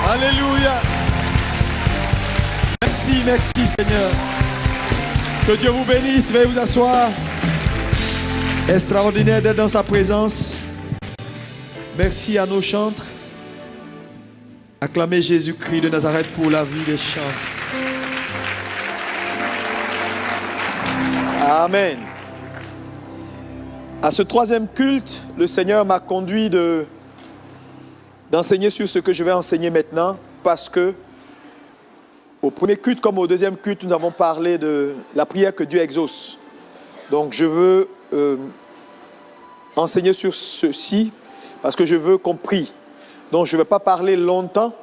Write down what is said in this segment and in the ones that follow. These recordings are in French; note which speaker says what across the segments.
Speaker 1: Alléluia. Merci Seigneur. Que Dieu vous bénisse. Veuillez vous asseoir. Extraordinaire d'être dans sa présence. Merci à nos chantres. Acclamez Jésus-Christ de Nazareth pour la vie des chantres. Amen. À ce troisième culte, le Seigneur m'a conduit d'enseigner sur ce que je vais enseigner maintenant, parce que au premier culte comme au deuxième culte, nous avons parlé de la prière que Dieu exauce. Donc je veux enseigner sur ceci parce que je veux qu'on prie. Donc je ne vais pas parler longtemps.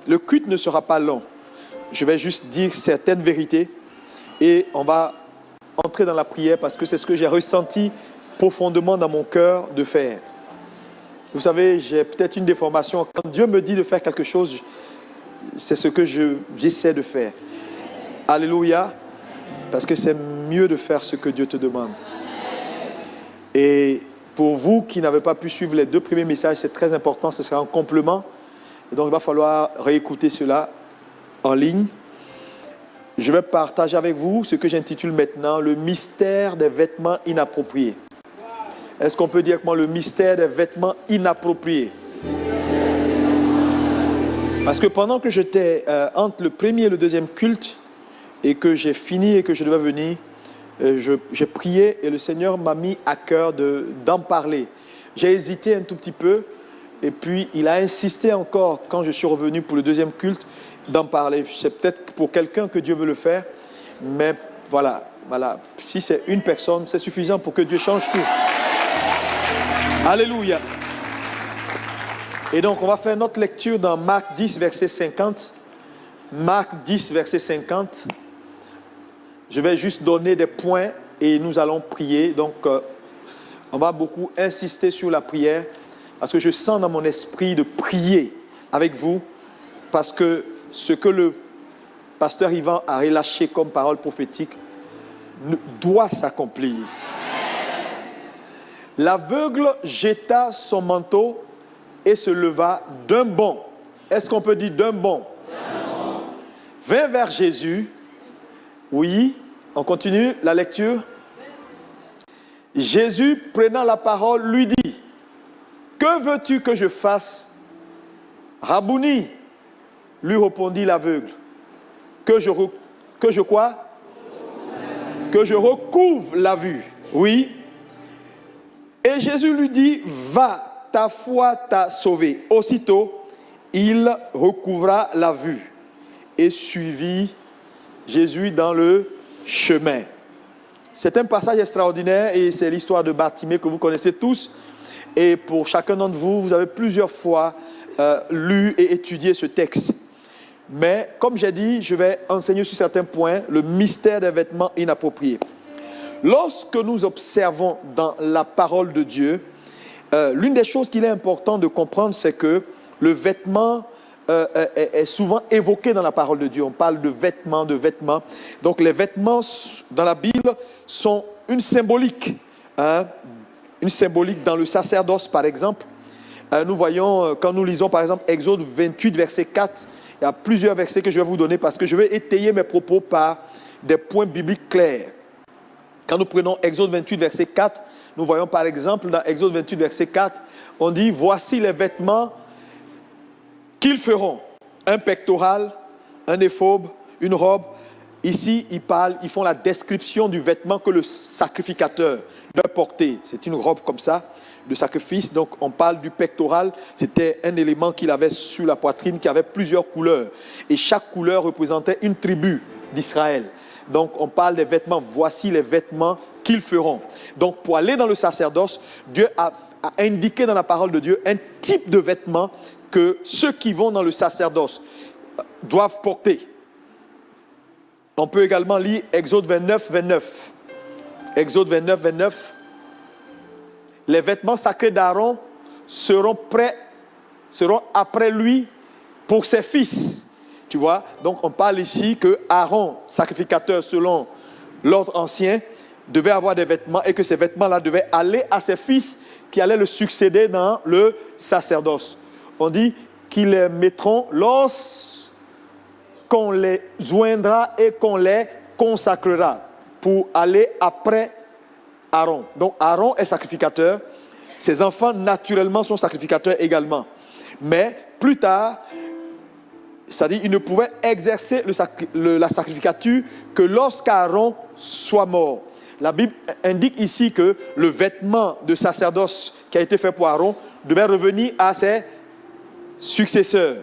Speaker 1: Le culte ne sera pas long. Je vais juste dire certaines vérités et on va entrer dans la prière parce que c'est ce que j'ai ressenti profondément dans mon cœur de faire. Vous savez, j'ai peut-être une déformation. Quand Dieu me dit de faire quelque chose, c'est ce que j'essaie de faire. Alléluia. Parce que c'est mieux de faire ce que Dieu te demande. Et pour vous qui n'avez pas pu suivre les deux premiers messages, c'est très important, ce sera un complément. Et donc il va falloir réécouter cela en ligne. Je vais partager avec vous ce que j'intitule maintenant le mystère des vêtements inappropriés. Est-ce qu'on peut dire avec moi le mystère des vêtements inappropriés? Parce que pendant que j'étais entre le premier et le deuxième culte, et que j'ai fini et que je devais venir, j'ai prié et le Seigneur m'a mis à cœur d'en parler. J'ai hésité un tout petit peu, et puis il a insisté encore, quand je suis revenu pour le deuxième culte, d'en parler. C'est peut-être pour quelqu'un que Dieu veut le faire, mais voilà. Si c'est une personne, c'est suffisant pour que Dieu change tout. Alléluia. Et donc, on va faire notre lecture dans Marc 10, verset 50. Marc 10, verset 50. Je vais juste donner des points et nous allons prier. Donc, on va beaucoup insister sur la prière parce que je sens dans mon esprit de prier avec vous parce que ce que le pasteur Yvan a relâché comme parole prophétique doit s'accomplir. L'aveugle jeta son manteau et se leva d'un bond. Est-ce qu'on peut dire d'un bond? Vint vers Jésus. Oui, on continue la lecture. Jésus, prenant la parole, lui dit: que veux-tu que je fasse? Rabouni, lui répondit l'aveugle. Que je quoi? Que je recouvre la vue. Oui. Et Jésus lui dit: va, ta foi t'a sauvé. Aussitôt, il recouvra la vue et suivit Jésus dans le chemin. C'est un passage extraordinaire et c'est l'histoire de Bartimée que vous connaissez tous. Et pour chacun d'entre vous, vous avez plusieurs fois lu et étudié ce texte. Mais comme j'ai dit, je vais enseigner sur certains points le mystère des vêtements inappropriés. Lorsque nous observons dans la parole de Dieu, l'une des choses qu'il est important de comprendre, c'est que le vêtement est souvent évoqué dans la parole de Dieu. On parle de vêtements, de vêtements. Donc les vêtements dans la Bible sont une symbolique. Une symbolique dans le sacerdoce, par exemple. Nous voyons, quand nous lisons par exemple Exode 28, verset 4, il y a plusieurs versets que je vais vous donner parce que je vais étayer mes propos par des points bibliques clairs. Quand nous prenons Exode 28, verset 4, nous voyons par exemple dans Exode 28, verset 4, on dit: voici les vêtements qu'ils feront. Un pectoral, un éphod, une robe. Ici, ils font la description du vêtement que le sacrificateur doit porter. C'est une robe comme ça, de sacrifice. Donc, on parle du pectoral. C'était un élément qu'il avait sur la poitrine, qui avait plusieurs couleurs. Et chaque couleur représentait une tribu d'Israël. Donc, on parle des vêtements. Voici les vêtements qu'ils feront. Donc, pour aller dans le sacerdoce, Dieu a indiqué dans la parole de Dieu un type de vêtements que ceux qui vont dans le sacerdoce doivent porter. On peut également lire Exode 29, 29. Exode 29, 29. Les vêtements sacrés d'Aaron seront après lui pour ses fils. Tu vois? Donc on parle ici que Aaron, sacrificateur selon l'ordre ancien, devait avoir des vêtements et que ces vêtements-là devaient aller à ses fils qui allaient le succéder dans le sacerdoce. On dit qui les mettront lorsqu'on les joindra et qu'on les consacrera pour aller après Aaron. Donc Aaron est sacrificateur. Ses enfants naturellement sont sacrificateurs également. Mais plus tard, c'est-à-dire ils ne pouvaient exercer la sacrificature que lorsqu'Aaron soit mort. La Bible indique ici que le vêtement de sacerdoce qui a été fait pour Aaron devait revenir à ses successeurs,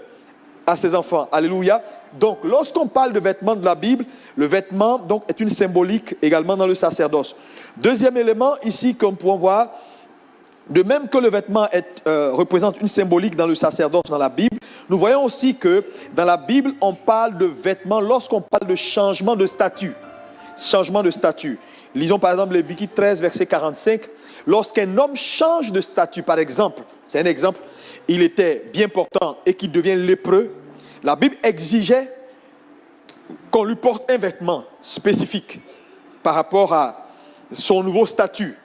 Speaker 1: à ses enfants. Alléluia. Donc, lorsqu'on parle de vêtements de la Bible, le vêtement donc, est une symbolique également dans le sacerdoce. Deuxième élément ici qu'on peut voir, de même que le vêtement représente une symbolique dans le sacerdoce, dans la Bible, nous voyons aussi que dans la Bible, on parle de vêtements lorsqu'on parle de changement de statut. Changement de statut. Lisons par exemple Lévitique 13, verset 45. Lorsqu'un homme change de statut, par exemple, c'est un exemple, il était bien portant et qu'il devient lépreux, la Bible exigeait qu'on lui porte un vêtement spécifique par rapport à son nouveau statut.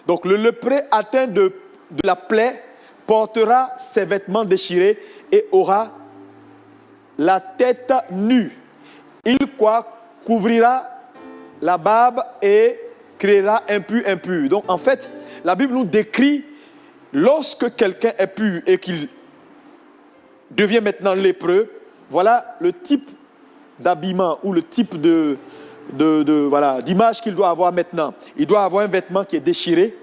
Speaker 1: Donc le lépreux atteint de la plaie portera ses vêtements déchirés et aura la tête nue. Il couvrira la barbe et créera impur. Donc en fait, la Bible nous décrit lorsque quelqu'un est pur et qu'il devient maintenant lépreux, voilà le type d'habillement ou le type d'image qu'il doit avoir maintenant. Il doit avoir un vêtement qui est déchiré.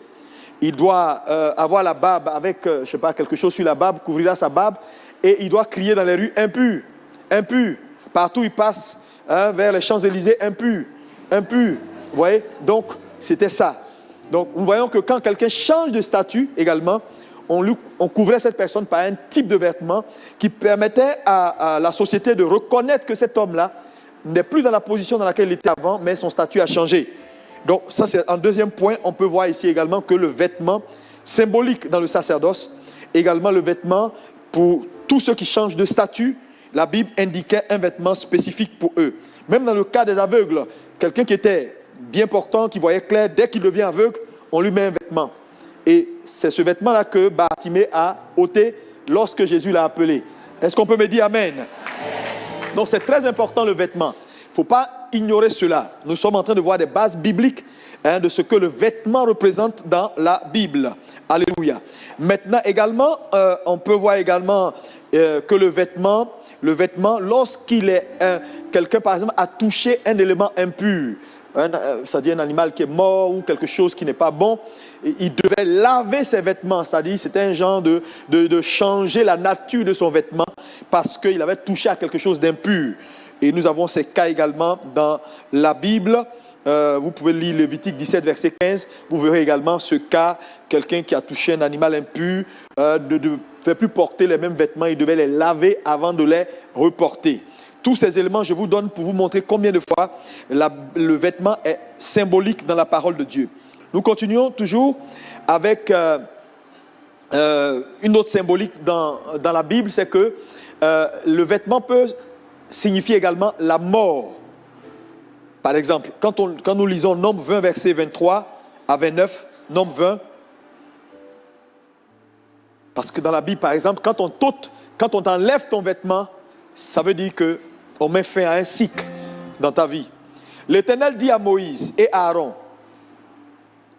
Speaker 1: Il doit avoir la barbe avec, quelque chose sur la barbe, couvrira sa barbe. Et il doit crier dans les rues, impur, impur. Partout où il passe, vers les Champs-Élysées, impur, impur. Vous voyez? Donc, c'était ça. Donc, nous voyons que quand quelqu'un change de statut également, on couvrait cette personne par un type de vêtement qui permettait à la société de reconnaître que cet homme-là n'est plus dans la position dans laquelle il était avant, mais son statut a changé. Donc ça c'est un deuxième point. On peut voir ici également que le vêtement symbolique dans le sacerdoce, également le vêtement pour tous ceux qui changent de statut, la Bible indiquait un vêtement spécifique pour eux. Même dans le cas des aveugles, quelqu'un qui était bien portant, qui voyait clair, dès qu'il devient aveugle, on lui met un vêtement. Et c'est ce vêtement-là que Bartimée a ôté lorsque Jésus l'a appelé. Est-ce qu'on peut me dire Amen? Donc c'est très important le vêtement. Il ne faut pas ignorer cela. Nous sommes en train de voir des bases bibliques de ce que le vêtement représente dans la Bible. Alléluia. Maintenant également, on peut voir également que le vêtement, lorsqu'il est quelqu'un par exemple a touché un élément impur, c'est-à-dire un animal qui est mort ou quelque chose qui n'est pas bon, il devait laver ses vêtements, c'est-à-dire c'était un genre de changer la nature de son vêtement parce qu'il avait touché à quelque chose d'impur. Et nous avons ces cas également dans la Bible. Vous pouvez lire Lévitique 17, verset 15. Vous verrez également ce cas, quelqu'un qui a touché un animal impur ne devait plus porter les mêmes vêtements, il devait les laver avant de les reporter. Tous ces éléments, je vous donne pour vous montrer combien de fois le vêtement est symbolique dans la parole de Dieu. Nous continuons toujours avec une autre symbolique dans la Bible, c'est que le vêtement peut signifier également la mort. Par exemple, quand nous lisons Nombre 20, verset 23 à 29, Nombre 20, parce que dans la Bible, par exemple, quand on t'enlève ton vêtement, ça veut dire qu'on met fin à un cycle dans ta vie. L'Éternel dit à Moïse et à Aaron,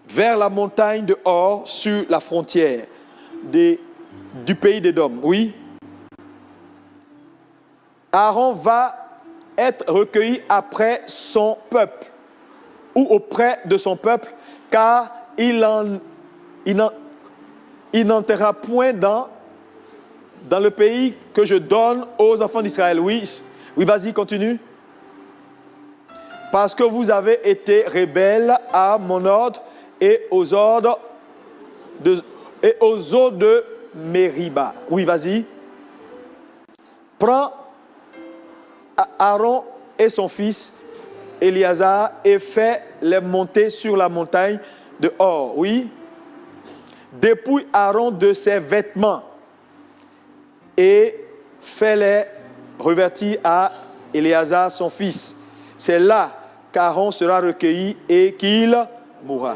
Speaker 1: vers la montagne de Hor, sur la frontière du pays d'Édom. Oui. Aaron va être recueilli après son peuple ou auprès de son peuple, car il n'entrera point dans le pays que je donne aux enfants d'Israël. Oui, vas-y, continue. Parce que vous avez été rebelles à mon ordre et aux ordres de Mériba. Oui, vas-y. Prends Aaron et son fils Éléazar et fais-les monter sur la montagne de Hor. Oui. Dépouille Aaron de ses vêtements et fais-les revêtir à Éléazar son fils. C'est là qu'Aaron sera recueilli et qu'il mourra.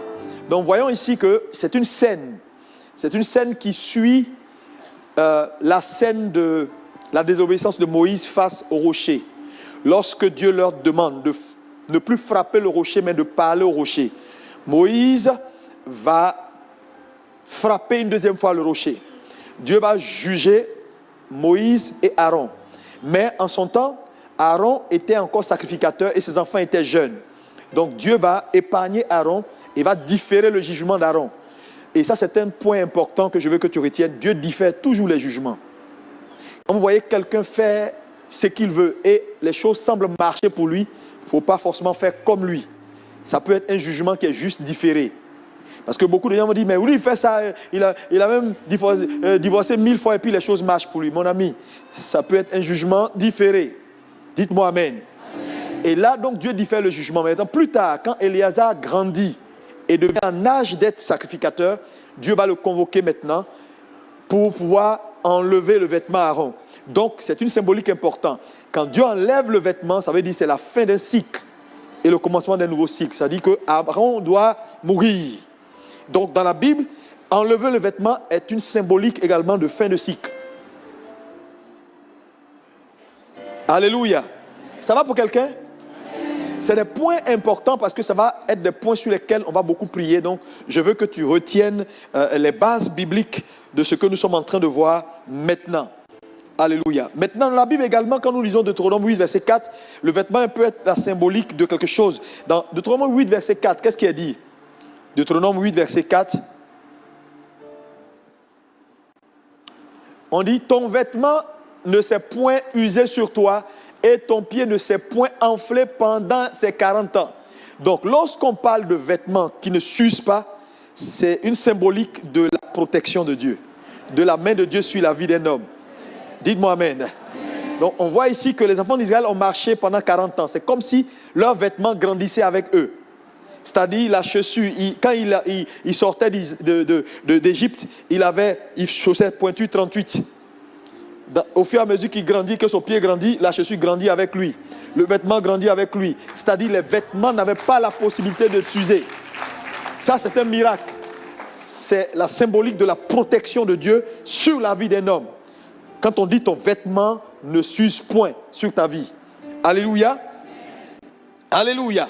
Speaker 1: Donc voyons ici que c'est une scène qui suit la scène de la désobéissance de Moïse face au rocher. Lorsque Dieu leur demande de ne plus frapper le rocher, mais de parler au rocher. Moïse va frapper une deuxième fois le rocher. Dieu va juger Moïse et Aaron. Mais en son temps, Aaron était encore sacrificateur et ses enfants étaient jeunes. Donc Dieu va épargner Aaron et va différer le jugement d'Aaron. Et ça, c'est un point important que je veux que tu retiennes. Dieu diffère toujours les jugements. Quand vous voyez quelqu'un faire ce qu'il veut et les choses semblent marcher pour lui, il ne faut pas forcément faire comme lui. Ça peut être un jugement qui est juste différé. Parce que beaucoup de gens me disent, mais oui, il fait ça, il a même divorcé 1000 fois et puis les choses marchent pour lui. Mon ami, ça peut être un jugement différé. Dites-moi amen. Amen. Et là, donc, Dieu diffère le jugement. Maintenant, plus tard, quand Éléazar grandit et devient en âge d'être sacrificateur, Dieu va le convoquer maintenant pour pouvoir enlever le vêtement à Aaron. Donc, c'est une symbolique importante. Quand Dieu enlève le vêtement, ça veut dire que c'est la fin d'un cycle et le commencement d'un nouveau cycle. Ça dit que Aaron doit mourir. Donc, dans la Bible, enlever le vêtement est une symbolique également de fin de cycle. Alléluia. Ça va pour quelqu'un? C'est des points importants parce que ça va être des points sur lesquels on va beaucoup prier. Donc, je veux que tu retiennes les bases bibliques de ce que nous sommes en train de voir maintenant. Alléluia. Maintenant, dans la Bible également, quand nous lisons Deutéronome 8, verset 4, le vêtement peut être la symbolique de quelque chose. Dans Deutéronome 8, verset 4, qu'est-ce qui est dit? Deutéronome 8, verset 4. On dit, ton vêtement ne s'est point usé sur toi et ton pied ne s'est point enflé pendant ces 40 ans. Donc, lorsqu'on parle de vêtements qui ne s'usent pas, c'est une symbolique de la protection de Dieu, de la main de Dieu sur la vie d'un homme. Dites-moi amen. Donc, on voit ici que les enfants d'Israël ont marché pendant 40 ans. C'est comme si leurs vêtements grandissaient avec eux. C'est-à-dire, la chaussure, quand il sortait d'Égypte, il chaussait pointu 38. Au fur et à mesure qu'il grandit, que son pied grandit, la chaussure grandit avec lui. Le vêtement grandit avec lui. C'est-à-dire, les vêtements n'avaient pas la possibilité de s'user. Ça, c'est un miracle. C'est la symbolique de la protection de Dieu sur la vie d'un homme. Quand on dit ton vêtement ne s'use point sur ta vie. Alléluia. Alléluia.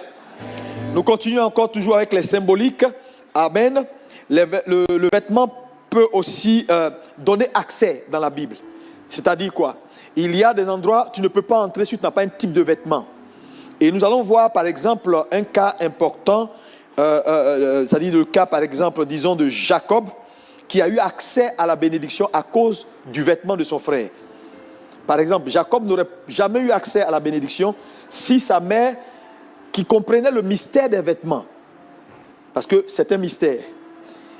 Speaker 1: Nous continuons encore toujours avec les symboliques. Amen. Le vêtement peut aussi donner accès dans la Bible. C'est-à-dire quoi? Il y a des endroits où tu ne peux pas entrer si tu n'as pas un type de vêtement. Et nous allons voir par exemple un cas important, c'est-à-dire le cas par exemple, disons de Jacob, qui a eu accès à la bénédiction à cause du vêtement de son frère. Par exemple, Jacob n'aurait jamais eu accès à la bénédiction si sa mère, qui comprenait le mystère des vêtements, parce que c'est un mystère.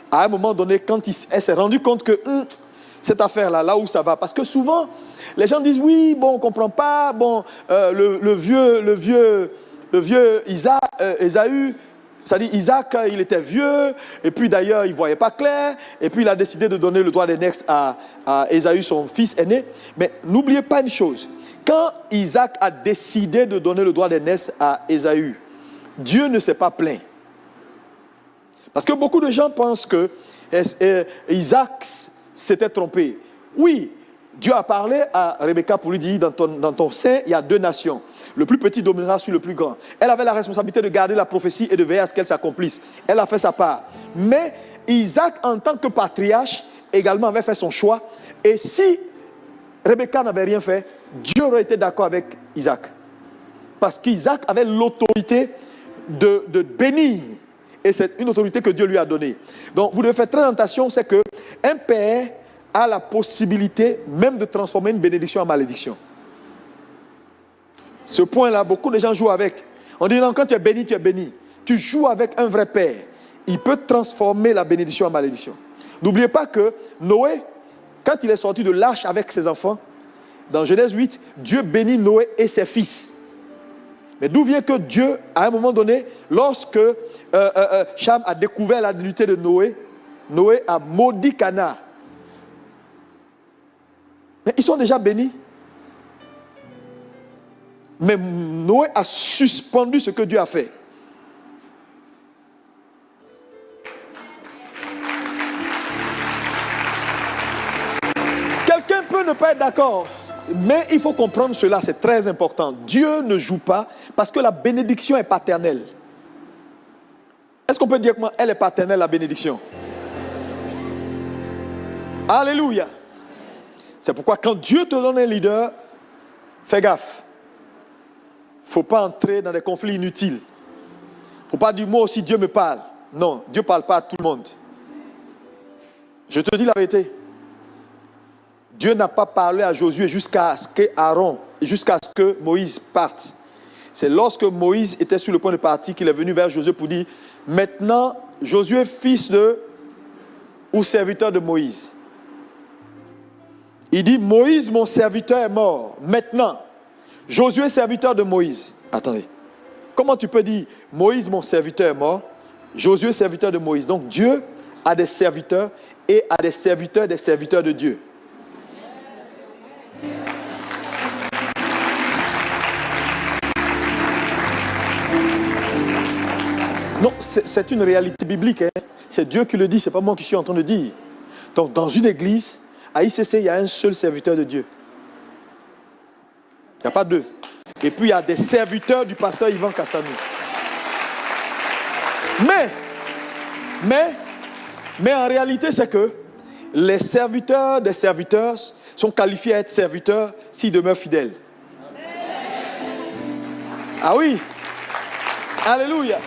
Speaker 1: À un moment donné, quand elle s'est rendue compte que cette affaire-là, là où ça va, parce que souvent, les gens disent oui, bon, on ne comprend pas, bon, le vieux Ésaü, c'est-à-dire Isaac, il était vieux, et puis d'ailleurs, il ne voyait pas clair, et puis il a décidé de donner le droit d'aînesse à Ésaü, son fils aîné. Mais n'oubliez pas une chose, quand Isaac a décidé de donner le droit d'aînesse à Ésaü, Dieu ne s'est pas plaint. Parce que beaucoup de gens pensent que Isaac s'était trompé. Oui, Dieu a parlé à Rebecca pour lui dire, dans ton sein, il y a 2 nations. Le plus petit dominera sur le plus grand. Elle avait la responsabilité de garder la prophétie et de veiller à ce qu'elle s'accomplisse. Elle a fait sa part. Mais Isaac, en tant que patriarche, également avait fait son choix. Et si Rebecca n'avait rien fait, Dieu aurait été d'accord avec Isaac. Parce qu'Isaac avait l'autorité de bénir. Et c'est une autorité que Dieu lui a donnée. Donc, vous devez faire très attention, c'est qu'un père a la possibilité même de transformer une bénédiction en malédiction. Ce point-là, beaucoup de gens jouent avec. On dit non, quand tu es béni, tu es béni. Tu joues avec un vrai père. Il peut transformer la bénédiction en malédiction. N'oubliez pas que Noé, quand il est sorti de l'arche avec ses enfants, dans Genèse 8, Dieu bénit Noé et ses fils. Mais d'où vient que Dieu, à un moment donné, lorsque Cham a découvert la nudité de Noé, Noé a maudit Canaan. Mais ils sont déjà bénis. Mais Noé a suspendu ce que Dieu a fait. être d'accord. Mais il faut comprendre cela, c'est très important. Dieu ne joue pas parce que la bénédiction est paternelle. Est-ce qu'on peut dire qu'elle est paternelle, la bénédiction? Alléluia. C'est pourquoi quand Dieu te donne un leader, fais gaffe. Il ne faut pas entrer dans des conflits inutiles. Il ne faut pas dire moi aussi Dieu me parle. Non, Dieu ne parle pas à tout le monde. Je te dis la vérité. Dieu n'a pas parlé à Josué jusqu'à ce que Moïse parte. C'est lorsque Moïse était sur le point de partir qu'il est venu vers Josué pour dire, maintenant, Josué, fils de ou serviteur de Moïse. Il dit, Moïse, mon serviteur, est mort. Maintenant, Josué, serviteur de Moïse. Attendez. Comment tu peux dire, Moïse, mon serviteur, est mort? Josué, serviteur de Moïse. Donc, Dieu a des serviteurs et a des serviteurs de Dieu. Non, c'est une réalité biblique. Hein. C'est Dieu qui le dit, ce n'est pas moi qui suis en train de dire. Donc, dans une église, à ICC, il y a un seul serviteur de Dieu. Il n'y a pas deux. Et puis, il y a des serviteurs du pasteur Yvan Castanou. Mais en réalité, c'est que les serviteurs des serviteurs sont qualifiés à être serviteurs s'ils demeurent fidèles. Ah oui. Alléluia.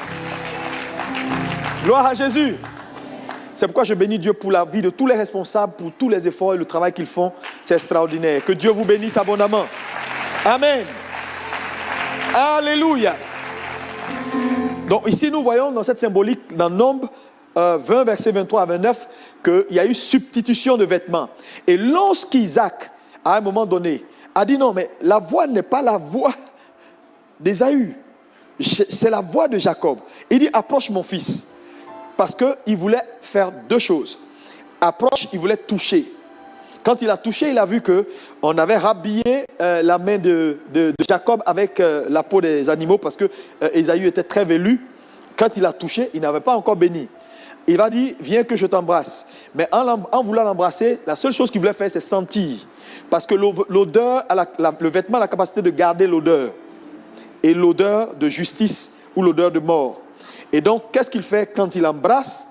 Speaker 1: Gloire à Jésus. C'est pourquoi je bénis Dieu pour la vie de tous les responsables, pour tous les efforts et le travail qu'ils font. C'est extraordinaire. Que Dieu vous bénisse abondamment. Amen. Alléluia. Donc ici, nous voyons dans cette symbolique, dans Nombre 20, versets 23 à 29, qu'il y a eu substitution de vêtements. Et lorsqu'Isaac, à un moment donné, a dit non, mais la voix n'est pas la voix d'Ésaü. C'est la voix de Jacob. Il dit, approche mon fils. Parce qu'il voulait faire deux choses. Approche, il voulait toucher. Quand il a touché, il a vu qu'on avait rhabillé la main de Jacob avec la peau des animaux parce que Ésaü était très velu. Quand il a touché, il n'avait pas encore béni. Il va dire, viens que je t'embrasse. Mais en voulant l'embrasser, la seule chose qu'il voulait faire, c'est sentir. Parce que l'odeur, le vêtement a la capacité de garder l'odeur. Et l'odeur de justice ou l'odeur de mort. Et donc, qu'est-ce qu'il fait quand il embrasse?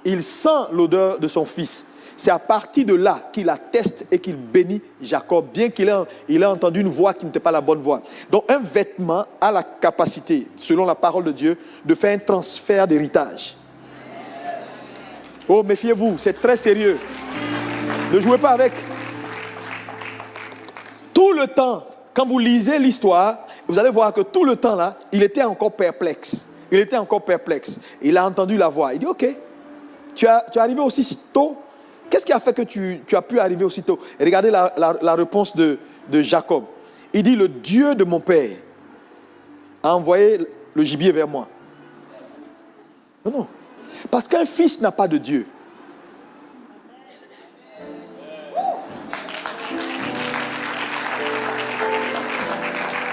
Speaker 1: Il sent l'odeur de son fils. C'est à partir de là qu'il atteste et qu'il bénit Jacob, bien qu'il ait entendu une voix qui n'était pas la bonne voix. Donc, un vêtement a la capacité, selon la parole de Dieu, de faire un transfert d'héritage. Oh, méfiez-vous, c'est très sérieux. Ne jouez pas avec. Tout le temps, quand vous lisez l'histoire, vous allez voir que tout le temps là, il était encore perplexe. Il a entendu la voix. Il dit, ok, tu es arrivé aussi tôt. Qu'est-ce qui a fait que tu as pu arriver aussi tôt? Et regardez la réponse de Jacob. Il dit, le Dieu de mon père a envoyé le gibier vers moi. Non. Parce qu'un fils n'a pas de Dieu.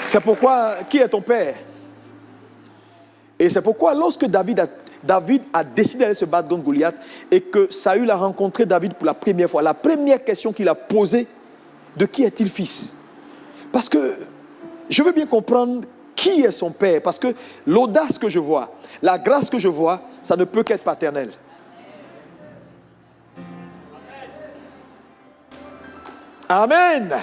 Speaker 1: C'est pourquoi, qui est ton père? Et c'est pourquoi lorsque David a décidé d'aller se battre contre Goliath et que Saül a rencontré David pour la première fois, la première question qu'il a posée, de qui est-il fils? Parce que je veux bien comprendre qui est son père, parce que l'audace que je vois, la grâce que je vois, ça ne peut qu'être paternel. Amen.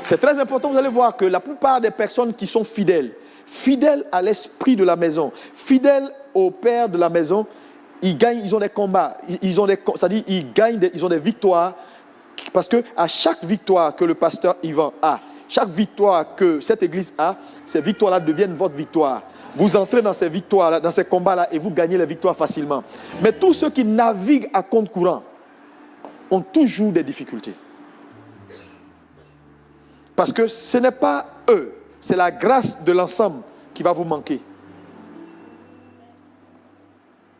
Speaker 1: C'est très important, vous allez voir que la plupart des personnes qui sont fidèles à l'esprit de la maison, fidèles au père de la maison, ils gagnent, ils ont des combats, c'est-à-dire ils gagnent, ils ont des victoires, parce que à chaque victoire que le pasteur Yvan a, chaque victoire que cette église a, ces victoires-là deviennent votre victoire. Vous entrez dans ces victoires-là, dans ces combats-là, et vous gagnez les victoires facilement. Mais tous ceux qui naviguent à compte courant ont toujours des difficultés. Parce que ce n'est pas eux, c'est la grâce de l'ensemble qui va vous manquer.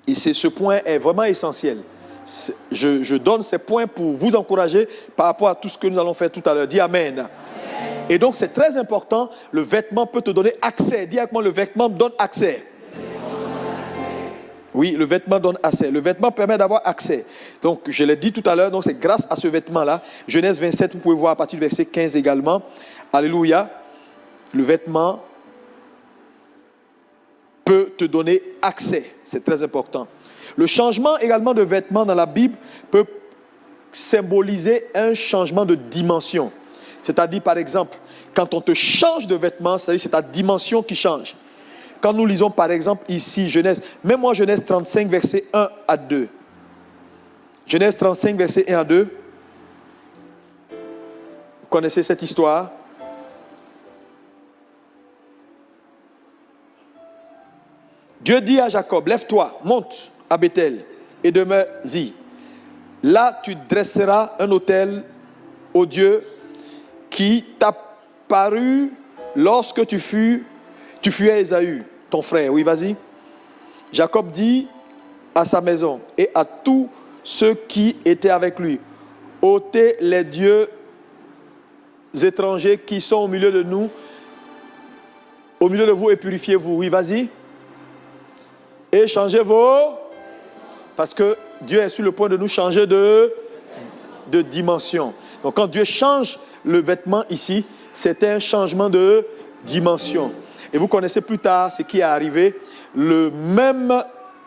Speaker 1: Et ce point est vraiment essentiel. Je donne ces points pour vous encourager par rapport à tout ce que nous allons faire tout à l'heure. Dis Amen. Amen. Et donc c'est très important, le vêtement peut te donner accès. Dis avec moi, le vêtement me donne accès. Oui, le vêtement donne accès. Le vêtement permet d'avoir accès. Donc, je l'ai dit tout à l'heure, donc c'est grâce à ce vêtement-là. Genèse 27, vous pouvez voir à partir du verset 15 également. Alléluia. Le vêtement peut te donner accès. C'est très important. Le changement également de vêtements dans la Bible peut symboliser un changement de dimension. C'est-à-dire, par exemple, quand on te change de vêtements, c'est-à-dire c'est ta dimension qui change. Quand nous lisons par exemple ici Genèse, même-moi Genèse 35 verset 1 à 2. Genèse 35 verset 1 à 2. Vous connaissez cette histoire? Dieu dit à Jacob, lève-toi, monte à Bethel et demeure-y. Là tu dresseras un autel au Dieu qui t'a paru lorsque tu fuis Ésaü, ton frère. Oui, vas-y. Jacob dit à sa maison et à tous ceux qui étaient avec lui, ôtez les dieux étrangers qui sont au milieu de nous, au milieu de vous et purifiez-vous. Oui, vas-y. Et changez vos... Parce que Dieu est sur le point de nous changer de dimension. Donc quand Dieu change le vêtement ici, c'était un changement de dimension. Et vous connaissez plus tard ce qui est arrivé. Le même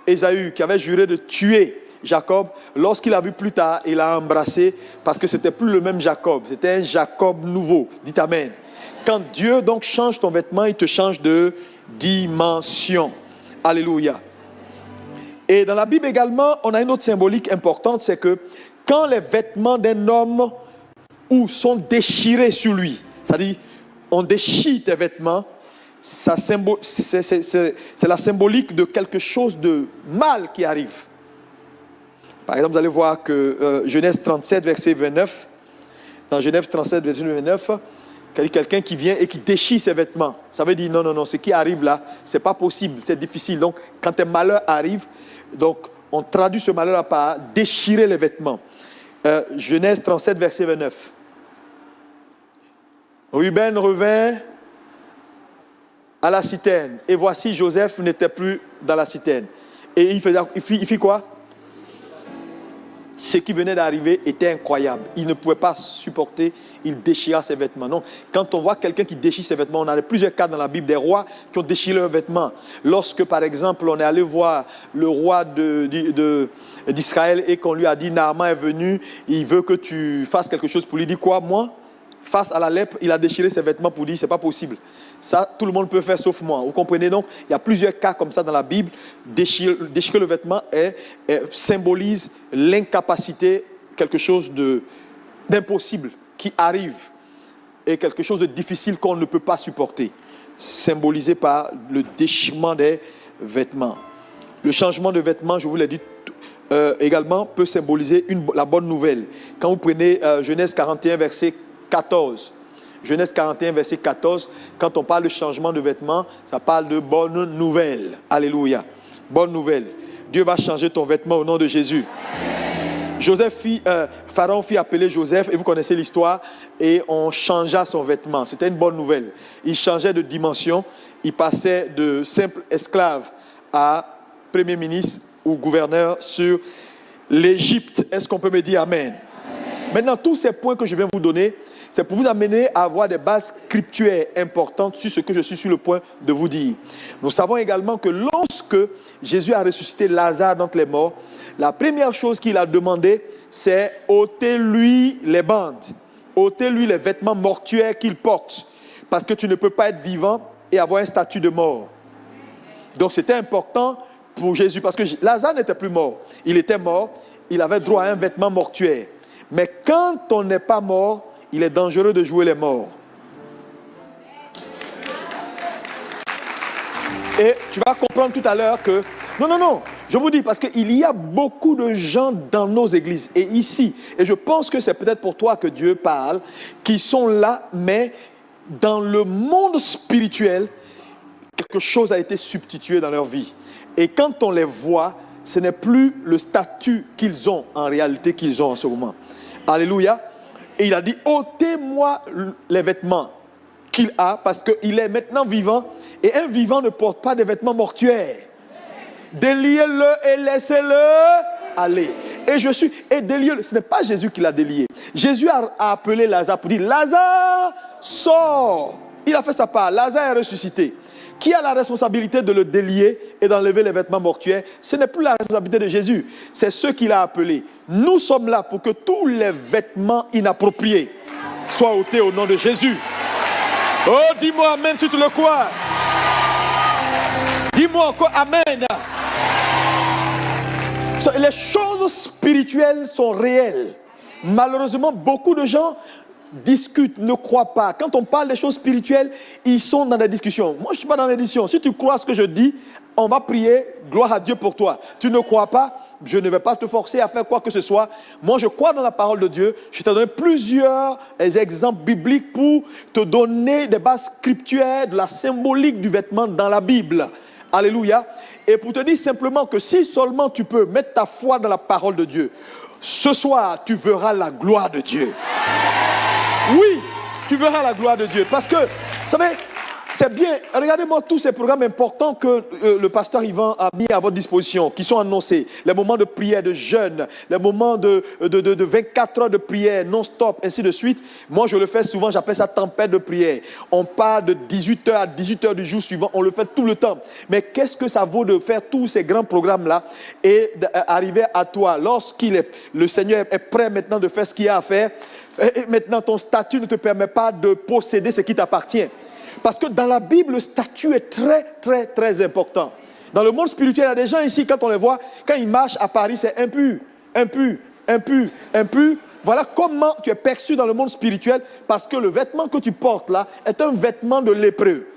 Speaker 1: Ésaü qui avait juré de tuer Jacob, lorsqu'il a vu plus tard, il l'a embrassé parce que c'était plus le même Jacob. C'était un Jacob nouveau. Dites Amen. Quand Dieu donc change ton vêtement, il te change de dimension. Alléluia. Et dans la Bible également, on a une autre symbolique importante, c'est que quand les vêtements d'un homme sont déchirés sur lui, c'est-à-dire on déchire tes vêtements, c'est la symbolique de quelque chose de mal qui arrive. Par exemple, vous allez voir que Genèse 37, verset 29, dans Genèse 37, verset 29, quelqu'un qui vient et qui déchire ses vêtements. Ça veut dire non, ce qui arrive là, c'est pas possible, c'est difficile. Donc, quand un malheur arrive, donc on traduit ce malheur-là par déchirer les vêtements. Genèse 37, verset 29. Ruben revint à la citerne. Et voici, Joseph n'était plus dans la citerne. Et il fit quoi? Ce qui venait d'arriver était incroyable. Il ne pouvait pas supporter, il déchira ses vêtements. Donc, quand on voit quelqu'un qui déchire ses vêtements, on a plusieurs cas dans la Bible, des rois qui ont déchiré leurs vêtements. Lorsque, par exemple, on est allé voir le roi d'Israël et qu'on lui a dit, Naaman est venu, il veut que tu fasses quelque chose pour lui. Il dit quoi? Moi? Face à la lèpre, il a déchiré ses vêtements pour dire, c'est pas possible. Ça, tout le monde peut faire sauf moi. Vous comprenez donc? Il y a plusieurs cas comme ça dans la Bible. Déchirer le vêtement symbolise l'incapacité, quelque chose d'impossible qui arrive et quelque chose de difficile qu'on ne peut pas supporter. Symbolisé par le déchirement des vêtements. Le changement de vêtements, je vous l'ai dit également, peut symboliser la bonne nouvelle. Quand vous prenez Genèse 41, verset 14. Genèse 41, verset 14. Quand on parle de changement de vêtements, ça parle de bonne nouvelle. Alléluia. Bonne nouvelle. Dieu va changer ton vêtement au nom de Jésus. Pharaon fit appeler Joseph, et vous connaissez l'histoire, et on changea son vêtement. C'était une bonne nouvelle. Il changeait de dimension. Il passait de simple esclave à premier ministre ou gouverneur sur l'Égypte. Est-ce qu'on peut me dire Amen? Maintenant, tous ces points que je viens vous donner, c'est pour vous amener à avoir des bases scripturaires importantes sur ce que je suis sur le point de vous dire. Nous savons également que lorsque Jésus a ressuscité Lazare d'entre les morts, la première chose qu'il a demandé, c'est ôtez-lui les bandes, ôtez-lui les vêtements mortuaires qu'il porte, parce que tu ne peux pas être vivant et avoir un statut de mort. Donc c'était important pour Jésus, parce que Lazare n'était plus mort. Il était mort, il avait droit à un vêtement mortuaire. Mais quand on n'est pas mort, il est dangereux de jouer les morts. Et tu vas comprendre tout à l'heure que... Non, je vous dis, parce qu'il y a beaucoup de gens dans nos églises, et ici, et je pense que c'est peut-être pour toi que Dieu parle, qui sont là, mais dans le monde spirituel, quelque chose a été substitué dans leur vie. Et quand on les voit, ce n'est plus le statut qu'ils ont en réalité qu'ils ont en ce moment. Alléluia. Et il a dit, ôtez-moi les vêtements qu'il a, parce qu'il est maintenant vivant, et un vivant ne porte pas de vêtements mortuaires. Déliez-le et laissez-le aller. Et déliez-le, ce n'est pas Jésus qui l'a délié. Jésus a appelé Lazare pour dire, Lazare, sors. Il a fait sa part. Lazare est ressuscité. Qui a la responsabilité de le délier et d'enlever les vêtements mortuaires? Ce n'est plus la responsabilité de Jésus. C'est ceux qu'il a appelés. Nous sommes là pour que tous les vêtements inappropriés soient ôtés au nom de Jésus. Oh, dis-moi amen si tu le crois. Dis-moi encore amen. Les choses spirituelles sont réelles. Malheureusement, beaucoup de gens discutent, ne croient pas. Quand on parle des choses spirituelles, ils sont dans des discussions. Moi, je ne suis pas dans des discussions. Si tu crois ce que je dis, on va prier, gloire à Dieu pour toi. Tu ne crois pas, je ne vais pas te forcer à faire quoi que ce soit. Moi, je crois dans la parole de Dieu. Je t'ai donné plusieurs exemples bibliques pour te donner des bases scripturaires de la symbolique du vêtement dans la Bible. Alléluia. Et pour te dire simplement que si seulement tu peux mettre ta foi dans la parole de Dieu, ce soir, tu verras la gloire de Dieu. Oui, tu verras la gloire de Dieu. Parce que, vous savez, c'est bien. Regardez-moi tous ces programmes importants que le pasteur Yvan a mis à votre disposition, qui sont annoncés. Les moments de prière, de jeûne, les moments de 24 heures de prière non-stop, ainsi de suite. Moi, je le fais souvent, j'appelle ça tempête de prière. On part de 18h à 18h du jour suivant, on le fait tout le temps. Mais qu'est-ce que ça vaut de faire tous ces grands programmes-là et d'arriver à toi, le Seigneur est prêt maintenant de faire ce qu'il y a à faire. Et maintenant, ton statut ne te permet pas de posséder ce qui t'appartient. Parce que dans la Bible, le statut est très, très, très important. Dans le monde spirituel, il y a des gens ici, quand on les voit, quand ils marchent à Paris, c'est impur, impur, impur, impur. Voilà comment tu es perçu dans le monde spirituel, parce que le vêtement que tu portes là est un vêtement de lépreux.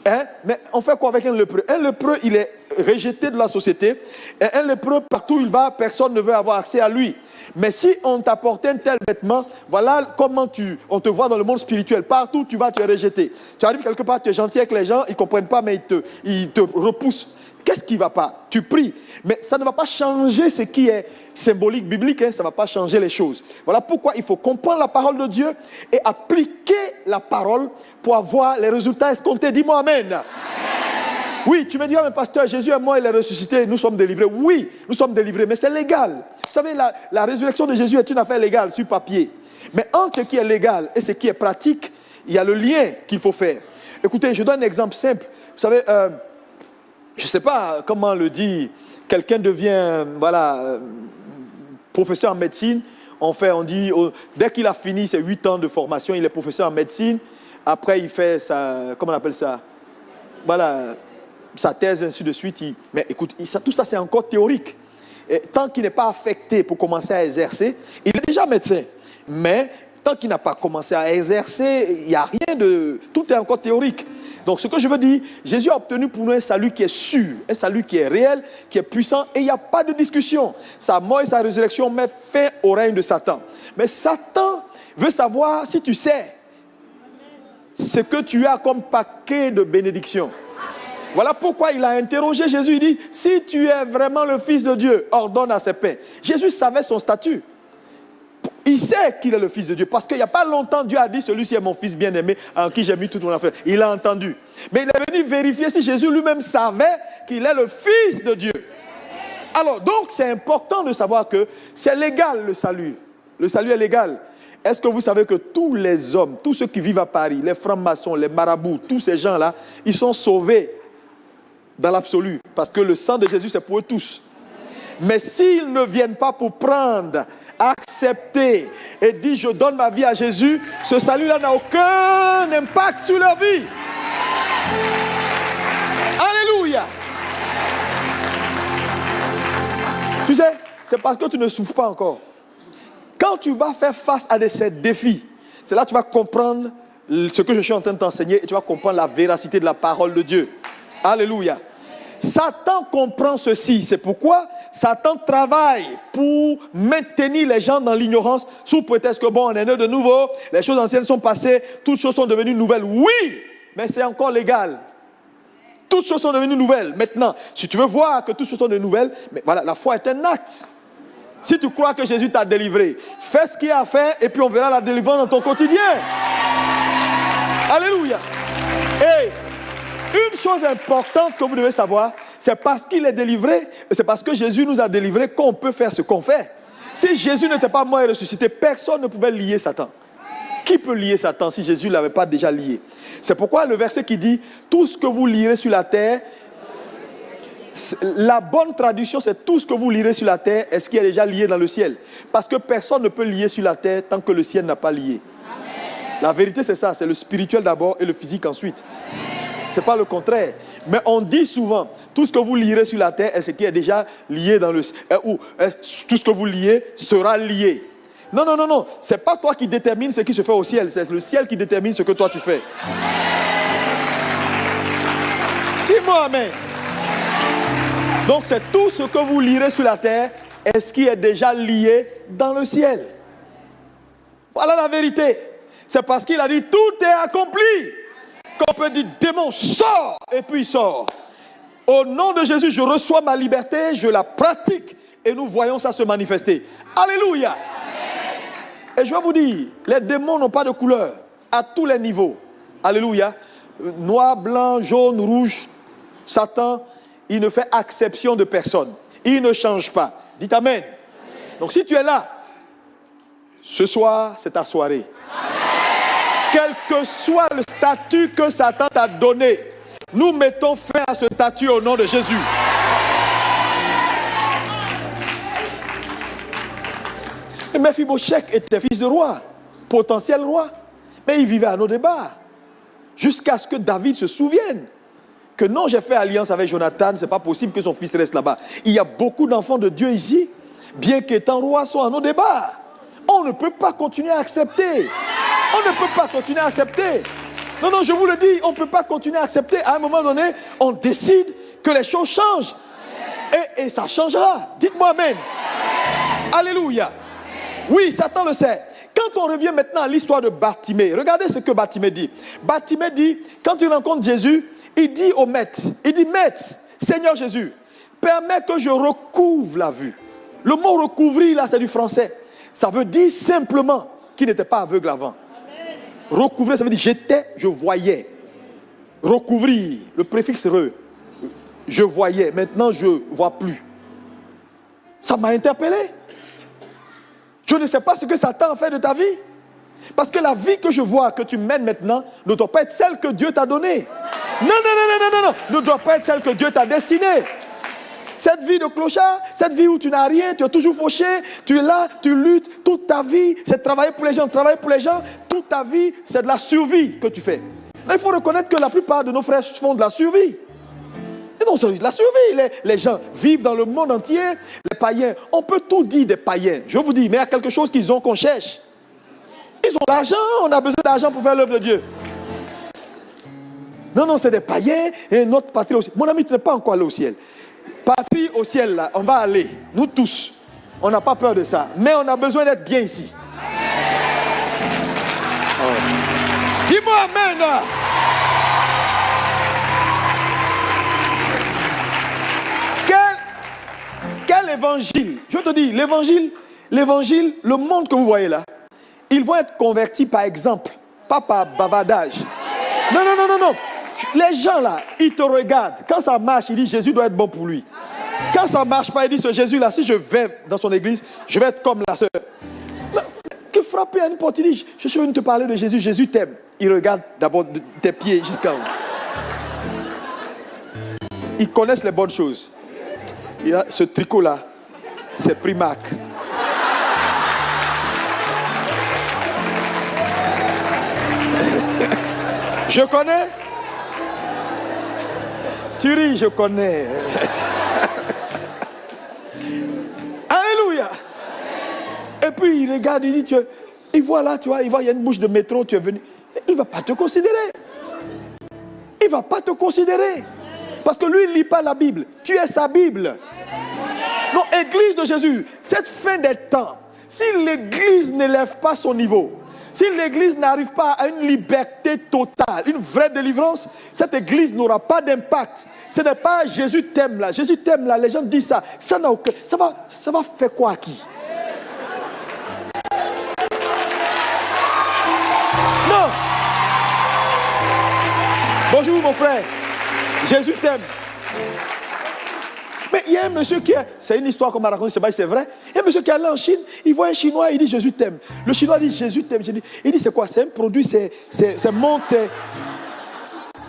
Speaker 1: Hein? Mais on fait quoi avec un lépreux? Un lépreux, il est rejeté de la société. Et un lépreux, partout où il va, personne ne veut avoir accès à lui. Mais si on t'apporte un tel vêtement, voilà comment on te voit dans le monde spirituel. Partout où tu vas, tu es rejeté. Tu arrives quelque part, tu es gentil avec les gens, ils ne comprennent pas, mais ils te repoussent. Qu'est-ce qui ne va pas? Tu pries. Mais ça ne va pas changer ce qui est symbolique, biblique. Hein, ça ne va pas changer les choses. Voilà pourquoi il faut comprendre la parole de Dieu et appliquer la parole pour avoir les résultats escomptés. Dis-moi amen. Amen. Oui, tu me dis, mais pasteur, Jésus est mort, il est ressuscité, nous sommes délivrés. Oui, nous sommes délivrés, mais c'est légal. Vous savez, la résurrection de Jésus est une affaire légale sur papier. Mais entre ce qui est légal et ce qui est pratique, il y a le lien qu'il faut faire. Écoutez, je donne un exemple simple. Vous savez, je ne sais pas comment le dit, quelqu'un devient, professeur en médecine. On dit, dès qu'il a fini ses 8 ans de formation, il est professeur en médecine. Après, il fait comment on appelle ça? Sa thèse, ainsi de suite. Mais écoute, tout ça, c'est encore théorique. Et tant qu'il n'est pas affecté pour commencer à exercer, il est déjà médecin. Mais tant qu'il n'a pas commencé à exercer, il n'y a rien de... Tout est encore théorique. Donc, ce que je veux dire, Jésus a obtenu pour nous un salut qui est sûr, un salut qui est réel, qui est puissant, et il n'y a pas de discussion. Sa mort et sa résurrection mettent fin au règne de Satan. Mais Satan veut savoir si tu sais ce que tu as comme paquet de bénédictions. Voilà pourquoi il a interrogé Jésus. Il dit, si tu es vraiment le Fils de Dieu, ordonne à ses pairs. Jésus savait son statut. Il sait qu'il est le Fils de Dieu. Parce qu'il n'y a pas longtemps, Dieu a dit, celui-ci est mon Fils bien-aimé, en qui j'ai mis toute mon affaire. Il a entendu. Mais il est venu vérifier si Jésus lui-même savait qu'il est le Fils de Dieu. Alors, donc, c'est important de savoir que c'est légal le salut. Le salut est légal. Est-ce que vous savez que tous les hommes, tous ceux qui vivent à Paris, les francs-maçons, les marabouts, tous ces gens-là, ils sont sauvés dans l'absolu, parce que le sang de Jésus, c'est pour eux tous. Mais s'ils ne viennent pas pour prendre, accepter et dire, je donne ma vie à Jésus, ce salut-là n'a aucun impact sur leur vie. Alléluia. Tu sais, c'est parce que tu ne souffres pas encore. Quand tu vas faire face à ces défis, c'est là que tu vas comprendre ce que je suis en train de t'enseigner et tu vas comprendre la véracité de la parole de Dieu. Alléluia. Satan comprend ceci. C'est pourquoi Satan travaille pour maintenir les gens dans l'ignorance sous prétexte que bon, on est né de nouveau, les choses anciennes sont passées, toutes choses sont devenues nouvelles. Oui, mais c'est encore légal. Toutes choses sont devenues nouvelles. Maintenant, si tu veux voir que toutes choses sont devenues nouvelles, mais voilà, la foi est un acte. Si tu crois que Jésus t'a délivré, fais ce qu'il y a à faire et puis on verra la délivrance dans ton quotidien. Alléluia. Et une chose importante que vous devez savoir, C'est parce qu'il est délivré, c'est parce que Jésus nous a délivrés qu'on peut faire ce qu'on fait. Si Jésus n'était pas mort et ressuscité, personne ne pouvait lier Satan. Qui peut lier Satan si Jésus ne l'avait pas déjà lié? C'est pourquoi le verset qui dit « Tout ce que vous lirez sur la terre », la bonne traduction, c'est « Tout ce que vous lirez sur la terre est ce qui est déjà lié dans le ciel ». Parce que personne ne peut lier sur la terre tant que le ciel n'a pas lié. Amen. La vérité, c'est ça, c'est le spirituel d'abord et le physique ensuite. Ce n'est pas le contraire. Mais on dit souvent, tout ce que vous lirez sur la terre est ce qui est déjà lié dans le ciel. Ou tout ce que vous liez sera lié. Non, non, non, non. Ce n'est pas toi qui détermine ce qui se fait au ciel. C'est le ciel qui détermine ce que toi tu fais. Dis-moi amen. Donc c'est tout ce que vous lirez sur la terre est ce qui est déjà lié dans le ciel. Voilà la vérité. C'est parce qu'il a dit tout est accompli qu'on peut dire démon sort et puis il sort. Au nom de Jésus, je reçois ma liberté, je la pratique et nous voyons ça se manifester. Alléluia. Amen. Et je vais vous dire, les démons n'ont pas de couleur à tous les niveaux. Alléluia. Noir, blanc, jaune, rouge, Satan, il ne fait exception de personne. Il ne change pas. Dites amen. Amen. Donc si tu es là, ce soir, c'est ta soirée. Amen. Quel que soit le statut que Satan t'a donné, nous mettons fin à ce statut au nom de Jésus. Et Mephibosheth était fils de roi, potentiel roi, mais il vivait à nos débats. Jusqu'à ce que David se souvienne que non, j'ai fait alliance avec Jonathan, c'est pas possible que son fils reste là-bas. Il y a beaucoup d'enfants de Dieu ici, bien qu'étant roi, sont à nos débats. On ne peut pas continuer à accepter. On ne peut pas continuer à accepter. Non, non, je vous le dis, on ne peut pas continuer à accepter. À un moment donné, on décide que les choses changent. Et ça changera. Dites-moi amen. Alléluia. Oui, Satan le sait. Quand on revient maintenant à l'histoire de Bartimée, regardez ce que Bartimée dit. Bartimée dit, quand il rencontre Jésus, il dit au maître, il dit, maître, Seigneur Jésus, permets que je recouvre la vue. Le mot recouvrir, là, c'est du français. Ça veut dire simplement qu'il n'était pas aveugle avant. Amen. Recouvrir, ça veut dire j'étais, je voyais. Recouvrir, le préfixe re, je voyais, maintenant je ne vois plus. Ça m'a interpellé. Je ne sais pas ce que Satan a fait de ta vie. Parce que la vie que je vois, que tu mènes maintenant, ne doit pas être celle que Dieu t'a donnée. Non, non, non, non, non, non, ne doit pas être celle que Dieu t'a destinée. Cette vie de clochard, cette vie où tu n'as rien, tu es toujours fauché, tu es là, tu luttes, toute ta vie, c'est de travailler pour les gens, toute ta vie, c'est de la survie que tu fais. Mais il faut reconnaître que la plupart de nos frères font de la survie. Et non, c'est de la survie. Les gens vivent dans le monde entier, les païens, on peut tout dire des païens. Je vous dis, mais il y a quelque chose qu'ils ont qu'on cherche. Ils ont l'argent, on a besoin d'argent pour faire l'œuvre de Dieu. Non, non, c'est des païens et notre patrie aussi. Mon ami, tu n'es pas encore allé au ciel. Patrie au ciel, là, on va aller. Nous tous. On n'a pas peur de ça. Mais on a besoin d'être bien ici. Oh. Dis-moi amen. Quel évangile? Je te dis, l'évangile, le monde que vous voyez là, ils vont être convertis par exemple, pas par bavardage. Non, non, non, non, non. Les gens là, ils te regardent. Quand ça marche, ils disent Jésus doit être bon pour lui. Quand ça ne marche pas, ils disent ce Jésus là, si je vais dans son église, je vais être comme la sœur. Que frapper à une porte, il dit je suis venu te parler de Jésus, Jésus t'aime. Il regarde d'abord tes pieds jusqu'à où. Ils connaissent les bonnes choses. Il a ce tricot là, c'est Primark. Je connais. Tu ris, je connais. Alléluia. Et puis il regarde, il dit, il voit là, tu vois, il voit, il y a une bouche de métro, tu es venu. Il ne va pas te considérer. Il ne va pas te considérer. Parce que lui, il ne lit pas la Bible. Tu es sa Bible. Non, Église de Jésus, cette fin des temps, si l'Église n'élève pas son niveau, si l'Église n'arrive pas à une liberté totale, une vraie délivrance, cette Église n'aura pas d'impact. Ce n'est pas Jésus t'aime là. Jésus t'aime là. Les gens disent ça. Ça n'a aucun. Ça va faire quoi à qui? Non. Bonjour mon frère. Jésus t'aime. Mais il y a un monsieur c'est une histoire qu'on m'a racontée, je ne sais pas si c'est vrai. Il y a un monsieur qui est allé en Chine, il voit un Chinois, il dit Jésus t'aime. Le Chinois dit Jésus t'aime. Il dit c'est quoi? C'est un produit, c'est montre, c'est...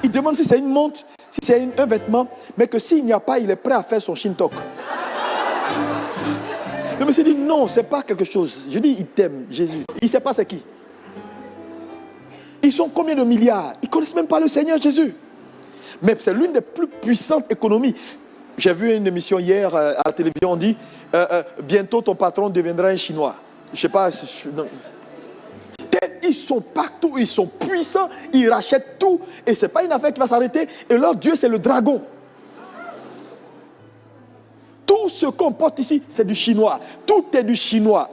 Speaker 1: Il demande si c'est une montre, si c'est un vêtement, mais que s'il n'y a pas, il est prêt à faire son Shintok. Le monsieur dit non, c'est pas quelque chose. Je dis il t'aime, Jésus. Il ne sait pas c'est qui. Ils sont combien de milliards? Ils ne connaissent même pas le Seigneur Jésus. Mais c'est l'une des plus puissantes économies. J'ai vu une émission hier à la télévision, on dit bientôt ton patron deviendra un Chinois. Je ne sais pas. Ils sont partout, ils sont puissants, ils rachètent tout. Et ce n'est pas une affaire qui va s'arrêter. Et leur Dieu, c'est le dragon. Tout ce qu'on porte ici, c'est du chinois. Tout est du chinois.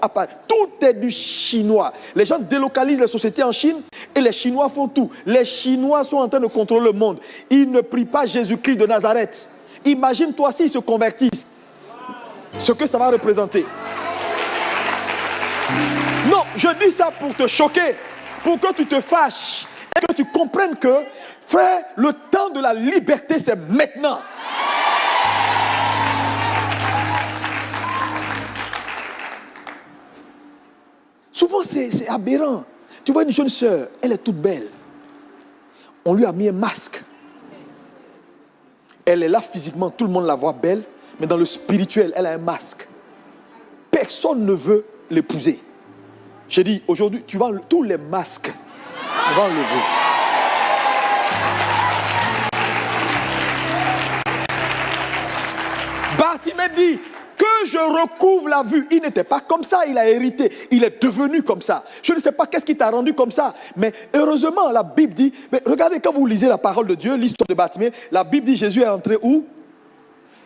Speaker 1: Tout est du chinois. Les gens délocalisent les sociétés en Chine et les Chinois font tout. Les Chinois sont en train de contrôler le monde. Ils ne prient pas Jésus-Christ de Nazareth. Imagine-toi s'ils se convertissent. Ce que ça va représenter. Non, je dis ça pour te choquer, pour que tu te fâches et que tu comprennes que, frère, le temps de la liberté, c'est maintenant. Souvent, c'est aberrant. Tu vois une jeune sœur, elle est toute belle. On lui a mis un masque. Elle est là physiquement, tout le monde la voit belle, mais dans le spirituel, elle a un masque. Personne ne veut l'épouser. J'ai dit, aujourd'hui, tu vas enlever tous les masques. On va enlever. Bartimée dit que je recouvre la vue. Il n'était pas comme ça, il a hérité. Il est devenu comme ça. Je ne sais pas qu'est-ce qui t'a rendu comme ça. Mais heureusement, la Bible dit, mais regardez quand vous lisez la parole de Dieu, l'histoire de Bartimée, la Bible dit Jésus est entré où?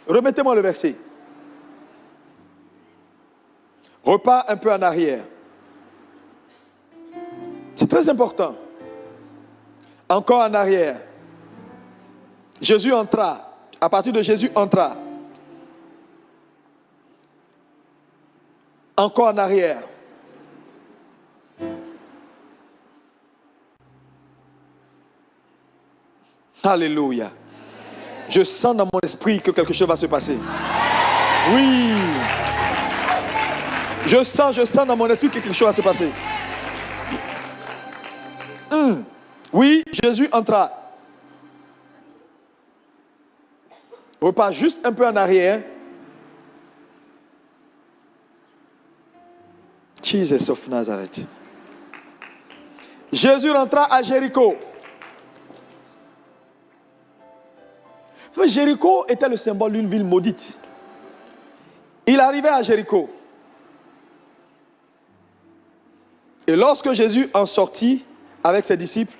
Speaker 1: Remettez-moi le verset. Repars un peu en arrière. C'est très important. Encore en arrière. Jésus entra. À partir de Jésus entra. Encore en arrière. Alléluia. Je sens dans mon esprit que quelque chose va se passer. Oui. Je sens dans mon esprit que quelque chose va se passer. Oui, Jésus entra. Repars juste un peu en arrière. Jesus of Nazareth. Jésus rentra à Jéricho. Jéricho était le symbole d'une ville maudite. Il arrivait à Jéricho. Et lorsque Jésus en sortit avec ses disciples,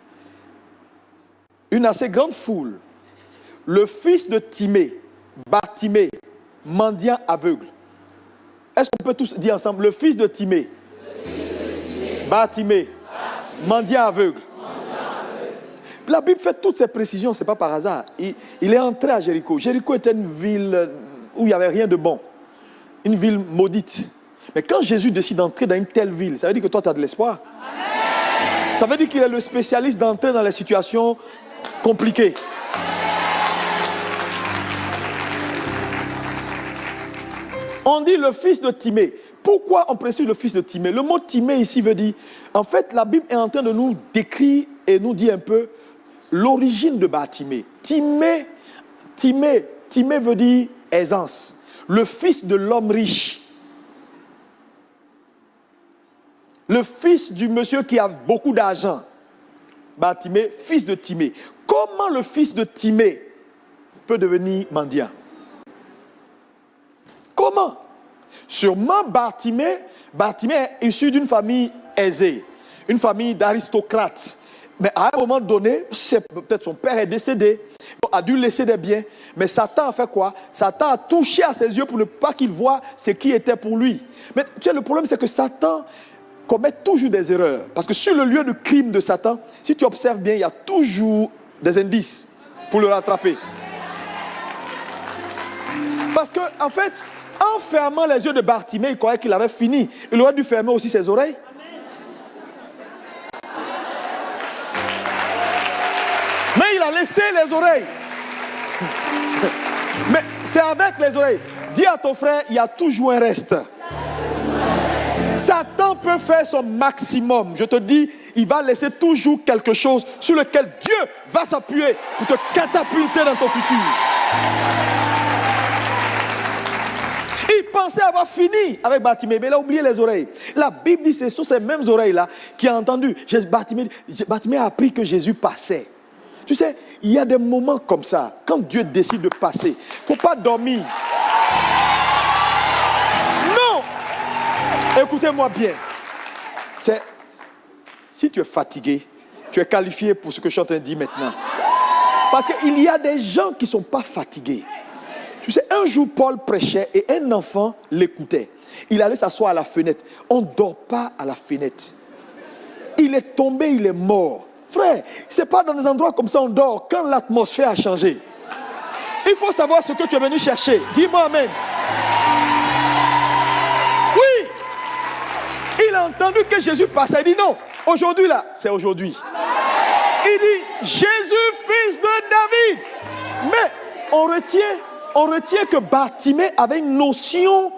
Speaker 1: une assez grande foule, le fils de Timée, Bartimée, mendiant aveugle. Est-ce qu'on peut tous dire ensemble, le fils de Timée, Bartimée, mendiant aveugle. La Bible fait toutes ces précisions, ce n'est pas par hasard. Il est entré à Jéricho. Jéricho était une ville où il n'y avait rien de bon. Une ville maudite. Mais quand Jésus décide d'entrer dans une telle ville, ça veut dire que toi, tu as de l'espoir. Ça veut dire qu'il est le spécialiste d'entrer dans les situations compliquées. On dit le fils de Timée. Pourquoi on précise le fils de Timée? Le mot Timée ici veut dire... En fait, la Bible est en train de nous décrire et nous dire un peu l'origine de Bartimée. Timée veut dire aisance. Le fils de l'homme riche. Le fils du monsieur qui a beaucoup d'argent. Bartimée, fils de Timée. Comment le fils de Timée peut devenir mendiant? Comment? Sûrement Bartimée est issu d'une famille aisée, une famille d'aristocrates. Mais à un moment donné, peut-être son père est décédé, a dû laisser des biens. Mais Satan a fait quoi? Satan a touché à ses yeux pour ne pas qu'il voie ce qui était pour lui. Mais tu sais, le problème, c'est que Satan commet toujours des erreurs. Parce que sur le lieu de crime de Satan, si tu observes bien, il y a toujours des indices pour le rattraper. Parce que, en fait, en fermant les yeux de Bartimée, il croyait qu'il avait fini. Il aurait dû fermer aussi ses oreilles. Mais il a laissé les oreilles. Mais C'est avec les oreilles. Dis à ton frère, il y a toujours un reste. Satan peut faire son maximum. Je te dis, il va laisser toujours quelque chose sur lequel Dieu va s'appuyer pour te catapulter dans ton futur. Il pensait avoir fini avec Bartimée, mais il a oublié les oreilles. La Bible dit que c'est sur ces mêmes oreilles-là qu'il a entendu. Bartimée a appris que Jésus passait. Tu sais, il y a des moments comme ça. Quand Dieu décide de passer, il ne faut pas dormir. Non! Écoutez-moi bien. Si tu es fatigué, tu es qualifié pour ce que je suis en train de dire maintenant. Parce qu'il y a des gens qui ne sont pas fatigués. Tu sais, un jour, Paul prêchait et un enfant l'écoutait. Il allait s'asseoir à la fenêtre. On ne dort pas à la fenêtre. Il est tombé, il est mort. Frère, ce n'est pas dans des endroits comme ça on dort quand l'atmosphère a changé. Il faut savoir ce que tu es venu chercher. Dis-moi amen. Oui. Il a entendu que Jésus passait. Il dit non, aujourd'hui là, c'est aujourd'hui. Il dit Jésus, fils de David. Mais on retient que Bartimée avait une notion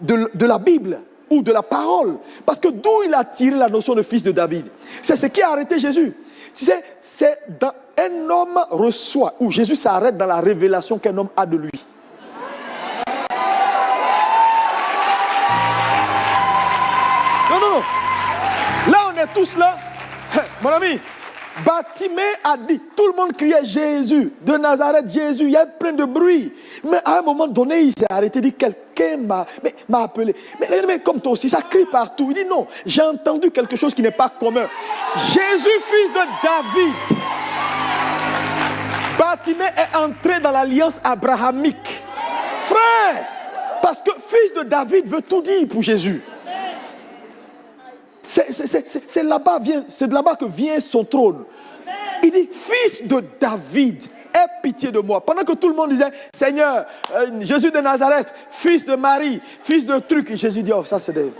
Speaker 1: de la Bible ou de la parole. Parce que d'où il a tiré la notion de fils de David? C'est ce qui a arrêté Jésus. Tu sais, c'est dans un homme reçoit, où Jésus s'arrête dans la révélation qu'un homme a de lui. Non. Là, on est tous là. Mon ami, Bartimée a dit, tout le monde criait Jésus, de Nazareth, Jésus, il y a plein de bruit. Mais à un moment donné, il s'est arrêté, il dit, quelqu'un m'a appelé. Mais comme toi aussi, ça crie partout. Il dit, non, j'ai entendu quelque chose qui n'est pas commun. Jésus, fils de David. Bartimée est entré dans l'alliance abrahamique. Frère, parce que fils de David veut tout dire pour Jésus. C'est là-bas, c'est de là-bas que vient son trône. Il dit, fils de David, aie pitié de moi. Pendant que tout le monde disait, Seigneur, Jésus de Nazareth, fils de Marie, fils de truc. Et Jésus dit, oh, ça c'est des...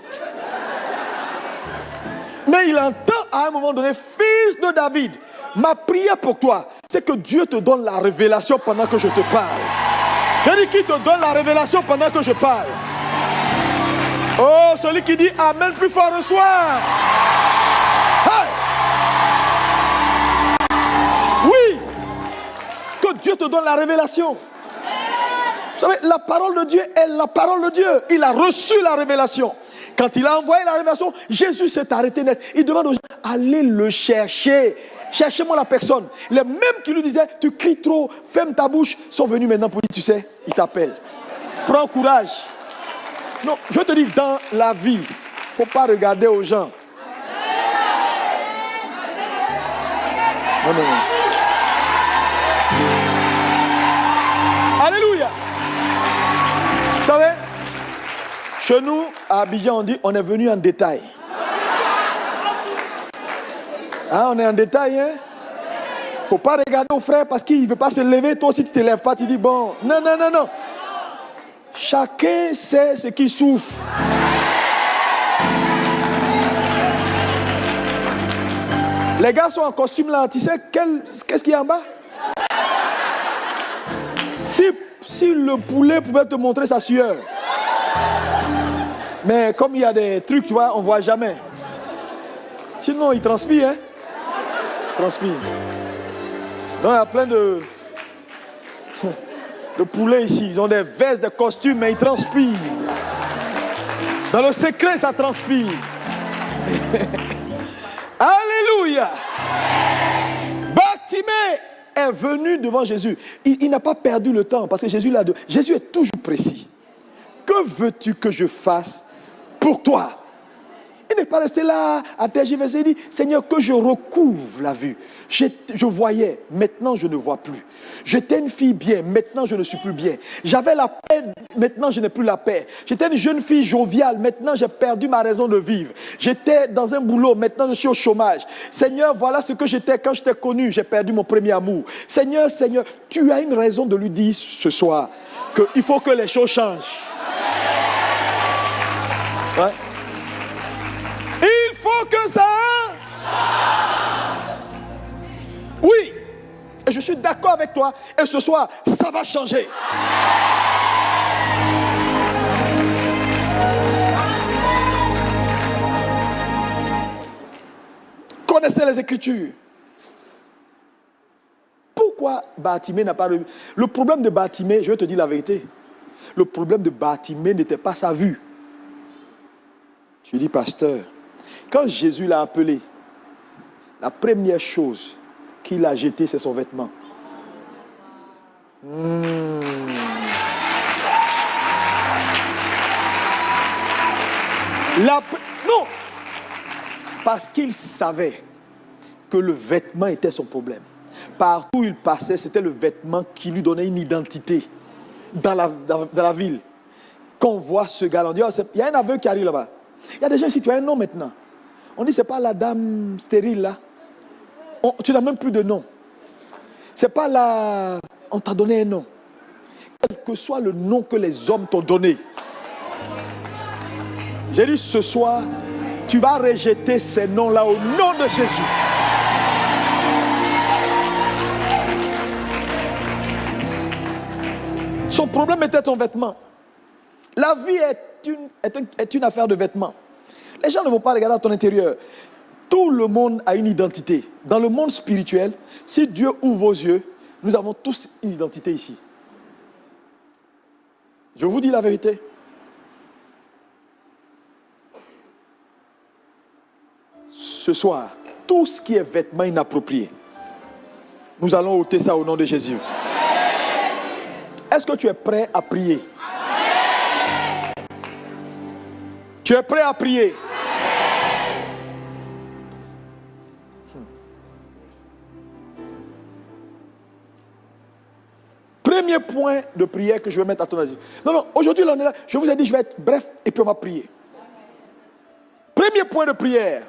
Speaker 1: Mais il entend à un moment donné, fils de David, ma prière pour toi, c'est que Dieu te donne la révélation pendant que je te parle. J'ai dit, qui te donne la révélation pendant que je parle? Oh, celui qui dit Amen plus fort reçoit. Hey! Oui, que Dieu te donne la révélation. Vous savez, la parole de Dieu est la parole de Dieu. Il a reçu la révélation. Quand il a envoyé la révélation, Jésus s'est arrêté net. Il demande aux gens, allez le chercher. Cherchez-moi la personne. Les mêmes qui lui disaient, tu cries trop, ferme ta bouche, sont venus maintenant pour dire, tu sais, il t'appelle. Prends courage. Non, je te dis, dans la vie, il ne faut pas regarder aux gens. Non. Alléluia. Vous savez, chez nous, à Abidjan, on dit, on est venu en détail. Hein, on est en détail, hein? Il ne faut pas regarder au frère parce qu'il ne veut pas se lever. Toi aussi, tu ne te lèves pas, tu dis, bon, non. Chacun sait ce qu'il souffre. Les gars sont en costume là. Tu sais qu'est-ce qu'il y a en bas? Si le poulet pouvait te montrer sa sueur. Mais comme il y a des trucs, tu vois, on ne voit jamais. Sinon, il transpire, hein? Il transpire. Donc, il y a plein de poulets ici. Ils ont des vestes, des costumes, mais ils transpirent. Dans le secret, ça transpire. Alléluia. Bartimée est venu devant Jésus. Il n'a pas perdu le temps parce que Jésus est toujours précis. Que veux-tu que je fasse pour toi? Il n'est pas resté là à tergiverser. Il dit, Seigneur, que je recouvre la vue. Je voyais, maintenant je ne vois plus. J'étais une fille bien, maintenant je ne suis plus bien. J'avais la paix, maintenant je n'ai plus la paix. J'étais une jeune fille joviale, maintenant j'ai perdu ma raison de vivre. J'étais dans un boulot, maintenant je suis au chômage. Seigneur, voilà ce que j'étais quand je t'ai connu, j'ai perdu mon premier amour. Seigneur, tu as une raison de lui dire ce soir qu'il faut que les choses changent. Ouais. Il faut que ça... Oui, et je suis d'accord avec toi. Et ce soir, ça va changer. connaissait les Écritures. Pourquoi Bartimée n'a pas... Le problème de Bartimée, je vais te dire la vérité, le problème de Bartimée n'était pas sa vue. Je dis, pasteur, quand Jésus l'a appelé, la première chose qu'il a jetée, c'est son vêtement. Non, parce qu'il savait que le vêtement était son problème. Partout où il passait, c'était le vêtement qui lui donnait une identité dans la ville. Quand on voit ce gars, on dit, oh, il y a un aveugle qui arrive là-bas. Il y a des gens ici, tu as un nom maintenant. On dit, c'est pas la dame stérile là. Tu n'as même plus de nom. C'est pas la... On t'a donné un nom. Quel que soit le nom que les hommes t'ont donné. J'ai dit, ce soir, tu vas rejeter ces noms-là au nom de Jésus. Son problème était ton vêtement. La vie est une affaire de vêtements. Les gens ne vont pas regarder à ton intérieur. Tout le monde a une identité. Dans le monde spirituel, si Dieu ouvre vos yeux, nous avons tous une identité ici. Je vous dis la vérité. Ce soir, tout ce qui est vêtement inapproprié, nous allons ôter ça au nom de Jésus. Est-ce que tu es prêt à prier? Tu es prêt à prier? Premier point de prière que je vais mettre à ton avis. Non, aujourd'hui, là, on est là. Je vous ai dit, je vais être bref et puis on va prier. Premier point de prière.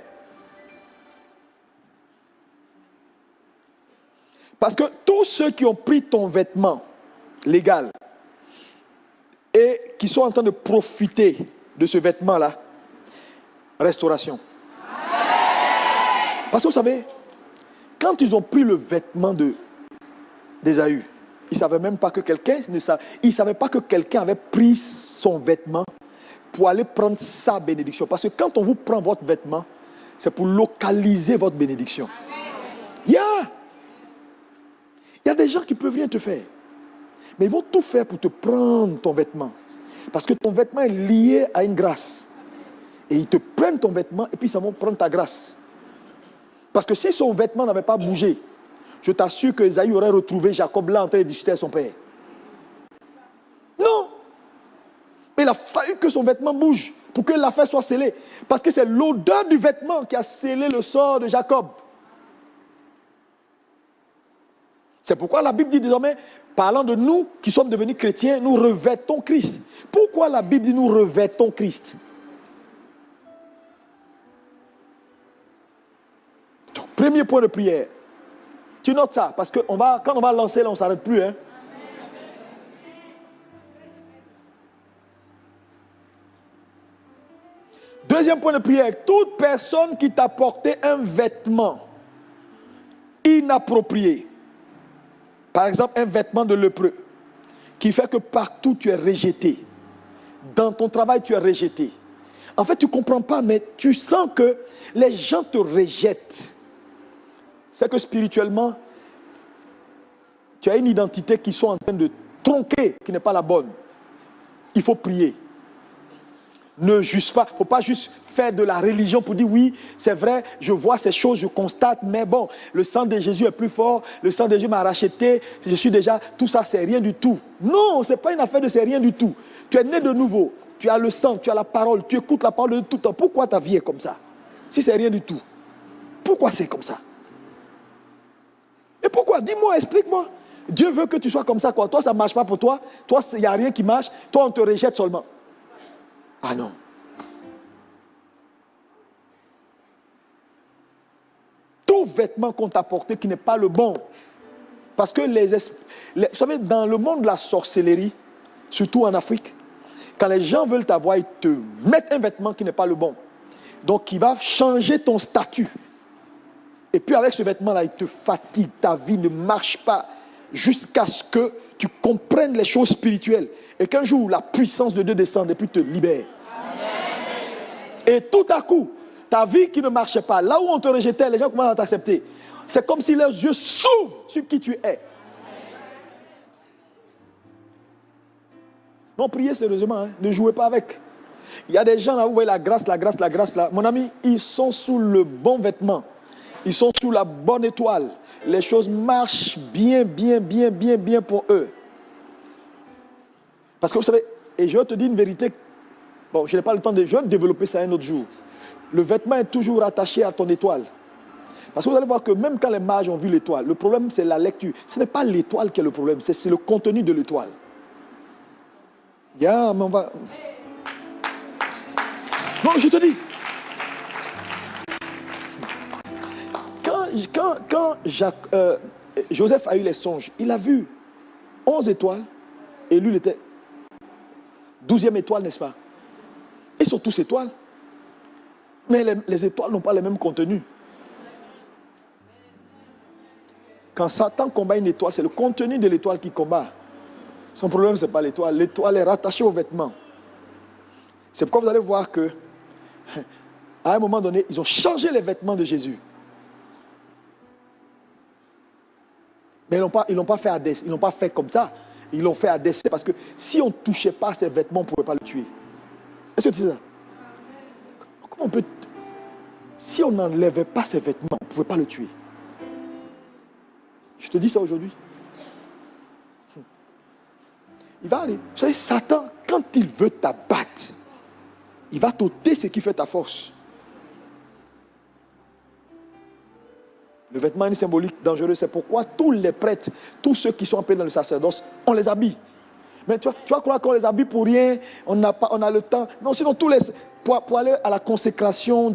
Speaker 1: Parce que tous ceux qui ont pris ton vêtement légal et qui sont en train de profiter de ce vêtement-là, restauration. Parce que vous savez, quand ils ont pris le vêtement d'Ésaü, ils ne savaient même pas que quelqu'un avait pris son vêtement pour aller prendre sa bénédiction. Parce que quand on vous prend votre vêtement, c'est pour localiser votre bénédiction. Il y a des gens qui peuvent rien te faire. Mais ils vont tout faire pour te prendre ton vêtement. Parce que ton vêtement est lié à une grâce. Et ils te prennent ton vêtement et puis ils vont prendre ta grâce. Parce que si son vêtement n'avait pas bougé, je t'assure que Esaü aurait retrouvé Jacob là en train de discuter avec son père. Non. Mais il a fallu que son vêtement bouge pour que l'affaire soit scellée. Parce que c'est l'odeur du vêtement qui a scellé le sort de Jacob. C'est pourquoi la Bible dit désormais, parlant de nous qui sommes devenus chrétiens, nous revêtons Christ. Pourquoi la Bible dit nous revêtons Christ? Donc, premier point de prière. Tu notes ça, parce que quand on va lancer, là, on ne s'arrête plus. Hein? Deuxième point de prière. Toute personne qui t'a porté un vêtement inapproprié, par exemple un vêtement de lépreux, qui fait que partout tu es rejeté, dans ton travail tu es rejeté. En fait tu ne comprends pas, mais tu sens que les gens te rejettent. C'est que spirituellement, tu as une identité qui sont en train de tronquer, qui n'est pas la bonne. Il faut prier. Ne juge pas. Il ne faut pas juste faire de la religion pour dire oui, c'est vrai, je vois ces choses, je constate, mais bon, le sang de Jésus est plus fort, le sang de Jésus m'a racheté, je suis déjà, tout ça c'est rien du tout. Non, ce n'est pas une affaire de c'est rien du tout. Tu es né de nouveau, tu as le sang, tu as la parole, tu écoutes la parole de tout le temps. Pourquoi ta vie est comme ça? Si c'est rien du tout, pourquoi c'est comme ça? Et pourquoi? Dis-moi, explique-moi. Dieu veut que tu sois comme ça, quoi. Toi, ça ne marche pas pour toi. Toi, il n'y a rien qui marche. Toi, on te rejette seulement. Ah non. Tout vêtement qu'on t'a porté qui n'est pas le bon. Parce que vous savez, dans le monde de la sorcellerie, surtout en Afrique, quand les gens veulent t'avoir, ils te mettent un vêtement qui n'est pas le bon. Donc, il va changer ton statut. Et puis avec ce vêtement-là, il te fatigue, ta vie ne marche pas jusqu'à ce que tu comprennes les choses spirituelles. Et qu'un jour, la puissance de Dieu descende et puis te libère. Amen. Et tout à coup, ta vie qui ne marchait pas, là où on te rejetait, les gens commencent à t'accepter. C'est comme si leurs yeux s'ouvrent sur qui tu es. Non, priez sérieusement, hein. Ne jouez pas avec. Il y a des gens là, vous voyez la grâce là. Mon ami, ils sont sous le bon vêtement. Ils sont sous la bonne étoile. Les choses marchent bien pour eux. Parce que vous savez, et je vais te dire une vérité, bon, je n'ai pas le temps de... Je vais développer ça un autre jour. Le vêtement est toujours attaché à ton étoile. Parce que vous allez voir que même quand les mages ont vu l'étoile, le problème c'est la lecture. Ce n'est pas l'étoile qui est le problème, c'est le contenu de l'étoile. Yeah, mais on va... Non, je te dis. Quand Joseph a eu les songes, il a vu 11 étoiles et lui il était 12e étoile, n'est-ce pas? Ils sont tous étoiles. Mais les étoiles n'ont pas le même contenu. Quand Satan combat une étoile, c'est le contenu de l'étoile qui combat. Son problème, ce n'est pas l'étoile. L'étoile est rattachée aux vêtements. C'est pourquoi vous allez voir que, à un moment donné, ils ont changé les vêtements de Jésus. Mais ils l'ont pas fait à dessein. Ils l'ont pas fait comme ça. Ils l'ont fait à dessein. Parce que si on ne touchait pas ses vêtements, on ne pouvait pas le tuer. Est-ce que tu sais ça? Comment on peut... Si on n'enlevait pas ses vêtements, on ne pouvait pas le tuer. Je te dis ça aujourd'hui. Il va aller. Vous savez, Satan, quand il veut t'abattre, il va t'ôter ce qui fait ta force. Le vêtement est symbolique, dangereux. C'est pourquoi tous les prêtres, tous ceux qui sont appelés dans le sacerdoce, on les habille. Mais tu vas croire qu'on les habille pour rien, on a le temps. Non, sinon, pour aller à la consécration,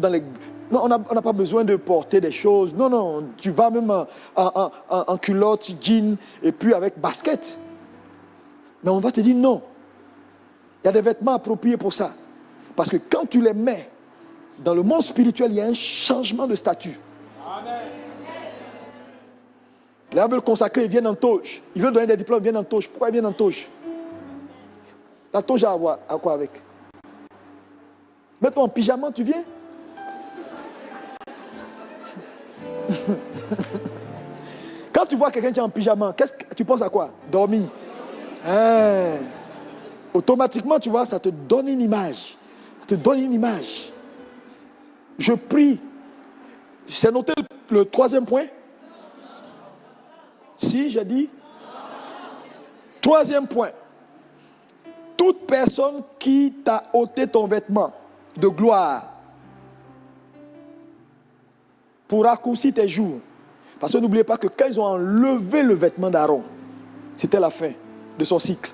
Speaker 1: non, on n'a pas besoin de porter des choses. Non, tu vas même en culotte, jean, et puis avec basket. Mais on va te dire non. Il y a des vêtements appropriés pour ça. Parce que quand tu les mets dans le monde spirituel, il y a un changement de statut. Amen. Les gens veulent consacrer, ils viennent en toge. Ils veulent donner des diplômes, ils viennent en toge. Pourquoi ils viennent en toge? La toge a à quoi avec? Mets-toi en pyjama, tu viens? Quand tu vois quelqu'un qui est en pyjama, qu'est-ce que tu penses à quoi? Dormir. Automatiquement, tu vois, ça te donne une image. Ça te donne une image. Je prie. C'est noté le 3e point? Si, j'ai dit. 3e point. Toute personne qui t'a ôté ton vêtement de gloire pour raccourcir tes jours. Parce que n'oubliez pas que quand ils ont enlevé le vêtement d'Aaron, c'était la fin de son cycle.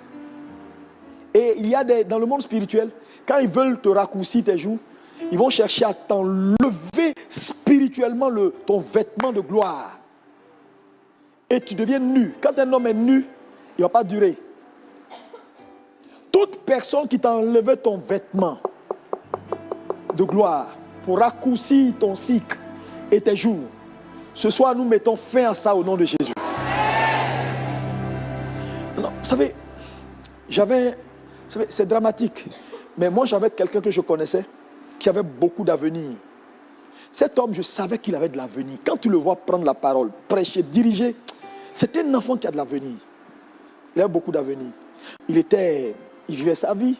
Speaker 1: Et il y a dans le monde spirituel, quand ils veulent te raccourcir tes jours, ils vont chercher à t'enlever spirituellement ton vêtement de gloire. Et tu deviens nu. Quand un homme est nu, il ne va pas durer. Toute personne qui t'a enlevé ton vêtement de gloire pour raccourcir ton cycle et tes jours, ce soir, nous mettons fin à ça au nom de Jésus. Non, vous savez, c'est dramatique, mais moi j'avais quelqu'un que je connaissais qui avait beaucoup d'avenir. Cet homme, je savais qu'il avait de l'avenir. Quand tu le vois prendre la parole, prêcher, diriger, c'était un enfant qui a de l'avenir. Il avait beaucoup d'avenir. Il vivait sa vie.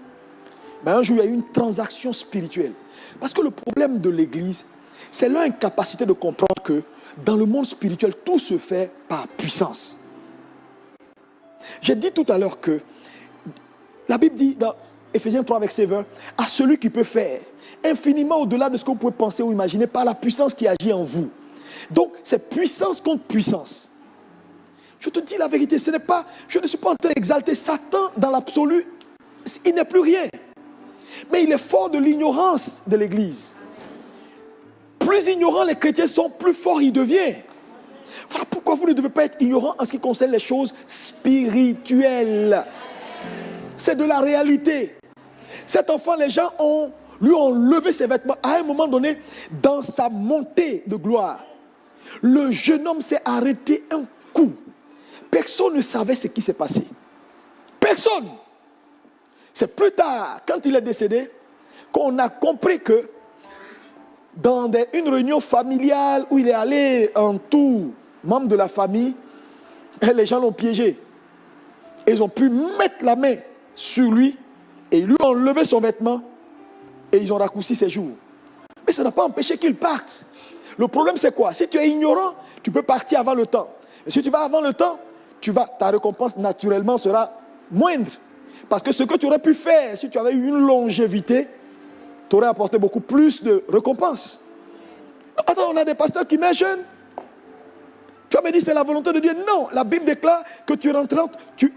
Speaker 1: Mais un jour, il y a eu une transaction spirituelle. Parce que le problème de l'Église, c'est leur incapacité de comprendre que dans le monde spirituel, tout se fait par puissance. J'ai dit tout à l'heure que la Bible dit dans Ephésiens 3, verset 20, à celui qui peut faire infiniment au-delà de ce que vous pouvez penser ou imaginer par la puissance qui agit en vous. Donc, c'est puissance contre puissance. Je te dis la vérité, je ne suis pas en train d'exalter Satan dans l'absolu. Il n'est plus rien. Mais il est fort de l'ignorance de l'Église. Plus ignorants les chrétiens sont, plus forts ils deviennent. Voilà pourquoi vous ne devez pas être ignorant en ce qui concerne les choses spirituelles. C'est de la réalité. Cet enfant, les gens lui ont levé ses vêtements. À un moment donné, dans sa montée de gloire, le jeune homme s'est arrêté un coup. Personne ne savait ce qui s'est passé. Personne. C'est plus tard, quand il est décédé, qu'on a compris que dans une réunion familiale où il est allé en tout, membre de la famille, et les gens l'ont piégé. Et ils ont pu mettre la main sur lui et ils lui ont enlevé son vêtement et ils ont raccourci ses jours. Mais ça n'a pas empêché qu'il parte. Le problème c'est quoi? Si tu es ignorant, tu peux partir avant le temps. Et si tu vas avant le temps, ta récompense naturellement sera moindre. Parce que ce que tu aurais pu faire si tu avais eu une longévité, t'aurais apporté beaucoup plus de récompenses. Attends, on a des pasteurs qui naissent jeunes. Tu vas me dire c'est la volonté de Dieu. Non, la Bible déclare que tu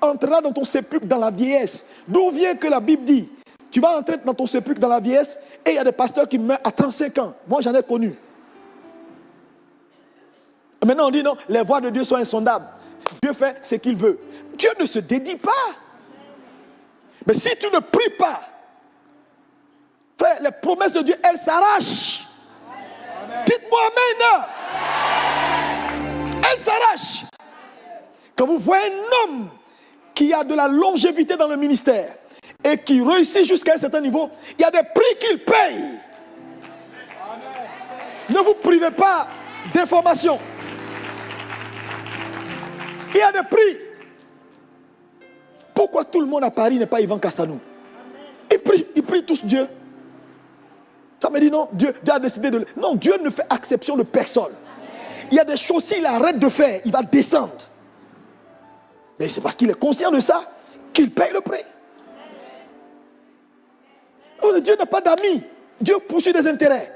Speaker 1: entreras dans ton sépulcre dans la vieillesse. D'où vient que la Bible dit tu vas entrer dans ton sépulcre dans la vieillesse et il y a des pasteurs qui meurent à 35 ans. Moi j'en ai connu. Maintenant on dit non, les voies de Dieu sont insondables. Dieu fait ce qu'il veut. Dieu ne se dédie pas. Mais si tu ne pries pas, frère, les promesses de Dieu, elles s'arrachent. Dites-moi amen. Elles s'arrachent. Quand vous voyez un homme qui a de la longévité dans le ministère et qui réussit jusqu'à un certain niveau, il y a des prix qu'il paye. Ne vous privez pas d'informations. Il y a des prix. Pourquoi tout le monde à Paris n'est pas Yvan Castanou? Ils prient tous Dieu. Ça me dit non, Dieu a décidé de... Non, Dieu ne fait exception de personne. Il y a des choses, s'il arrête de faire, il va descendre. Mais c'est parce qu'il est conscient de ça qu'il paye le prix. Oh, Dieu n'a pas d'amis. Dieu poursuit des intérêts.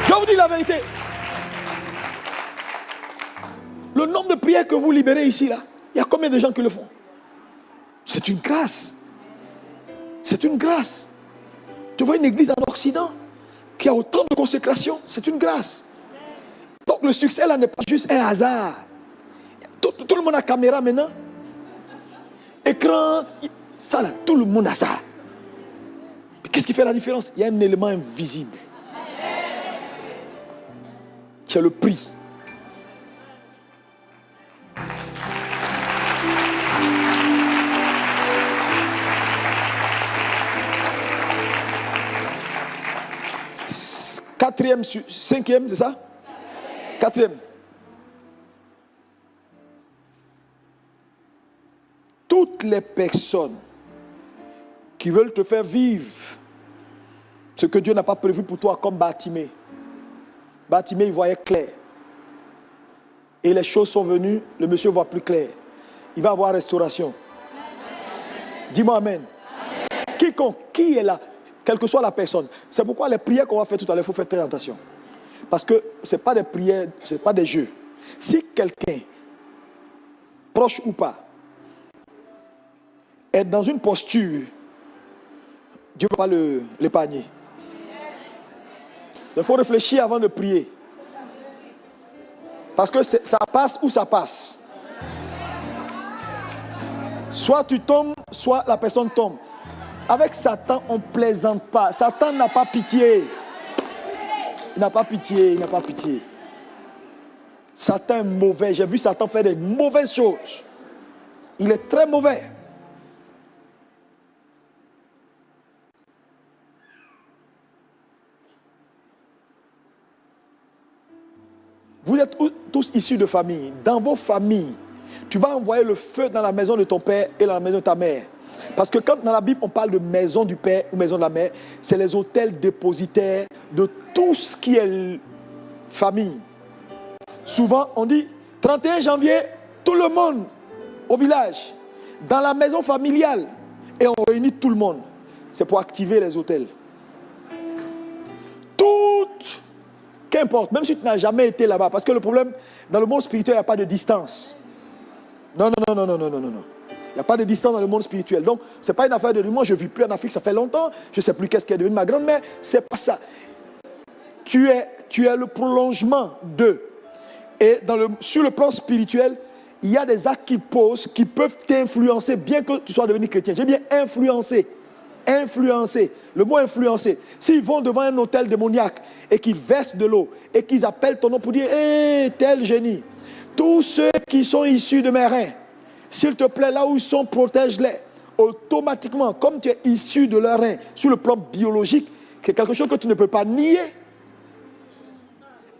Speaker 1: Je vous dis la vérité. Le nombre de prières que vous libérez ici, là, il y a combien de gens qui le font? C'est une grâce. C'est une grâce. Tu vois une église en Occident qui a autant de consécration, c'est une grâce. Donc le succès là n'est pas juste un hasard. Tout le monde a caméra maintenant. Écran, ça là, tout le monde a ça. Mais qu'est-ce qui fait la différence? Il y a un élément invisible. C'est le prix. Quatrième, cinquième, c'est ça? Quatrième. Toutes les personnes qui veulent te faire vivre ce que Dieu n'a pas prévu pour toi, comme Bartimée. Bartimée, il voyait clair. Et les choses sont venues, le monsieur voit plus clair. Il va avoir restauration. Dis-moi amen. Quiconque, qui est là? Quelle que soit la personne. C'est pourquoi les prières qu'on va faire tout à l'heure, il faut faire très attention. Parce que ce n'est pas des prières, ce n'est pas des jeux. Si quelqu'un, proche ou pas, est dans une posture, Dieu ne va pas l'épargner. Il faut réfléchir avant de prier. Parce que ça passe ou ça passe. Soit tu tombes, soit la personne tombe. Avec Satan, on ne plaisante pas. Satan n'a pas pitié. Il n'a pas pitié, il n'a pas pitié. Satan est mauvais. J'ai vu Satan faire des mauvaises choses. Il est très mauvais. Vous êtes tous issus de familles. Dans vos familles, tu vas envoyer le feu dans la maison de ton père et dans la maison de ta mère. Parce que quand dans la Bible on parle de maison du père ou maison de la mère, c'est les hôtels dépositaires de tout ce qui est famille. Souvent on dit 31 janvier, tout le monde au village, dans la maison familiale, et on réunit tout le monde. C'est pour activer les hôtels. Toutes, qu'importe, même si tu n'as jamais été là-bas, parce que le problème, dans le monde spirituel, il n'y a pas de distance. Non. Il n'y a pas de distance dans le monde spirituel. Donc, ce n'est pas une affaire de moi, je ne vis plus en Afrique, ça fait longtemps, je ne sais plus qu'est-ce qui est devenu ma grand-mère. Ce n'est pas ça. Tu es le prolongement d'eux. Et sur le plan spirituel, il y a des actes qu'ils posent qui peuvent t'influencer, bien que tu sois devenu chrétien. J'ai bien influencé. Influencer. Le mot influencer. S'ils vont devant un hôtel démoniaque et qu'ils versent de l'eau et qu'ils appellent ton nom pour dire hé, tel génie. Tous ceux qui sont issus de mes reins, s'il te plaît, là où ils sont, protège-les. automatiquement, comme tu es issu de leur rein, sur le plan biologique, c'est quelque chose que tu ne peux pas nier.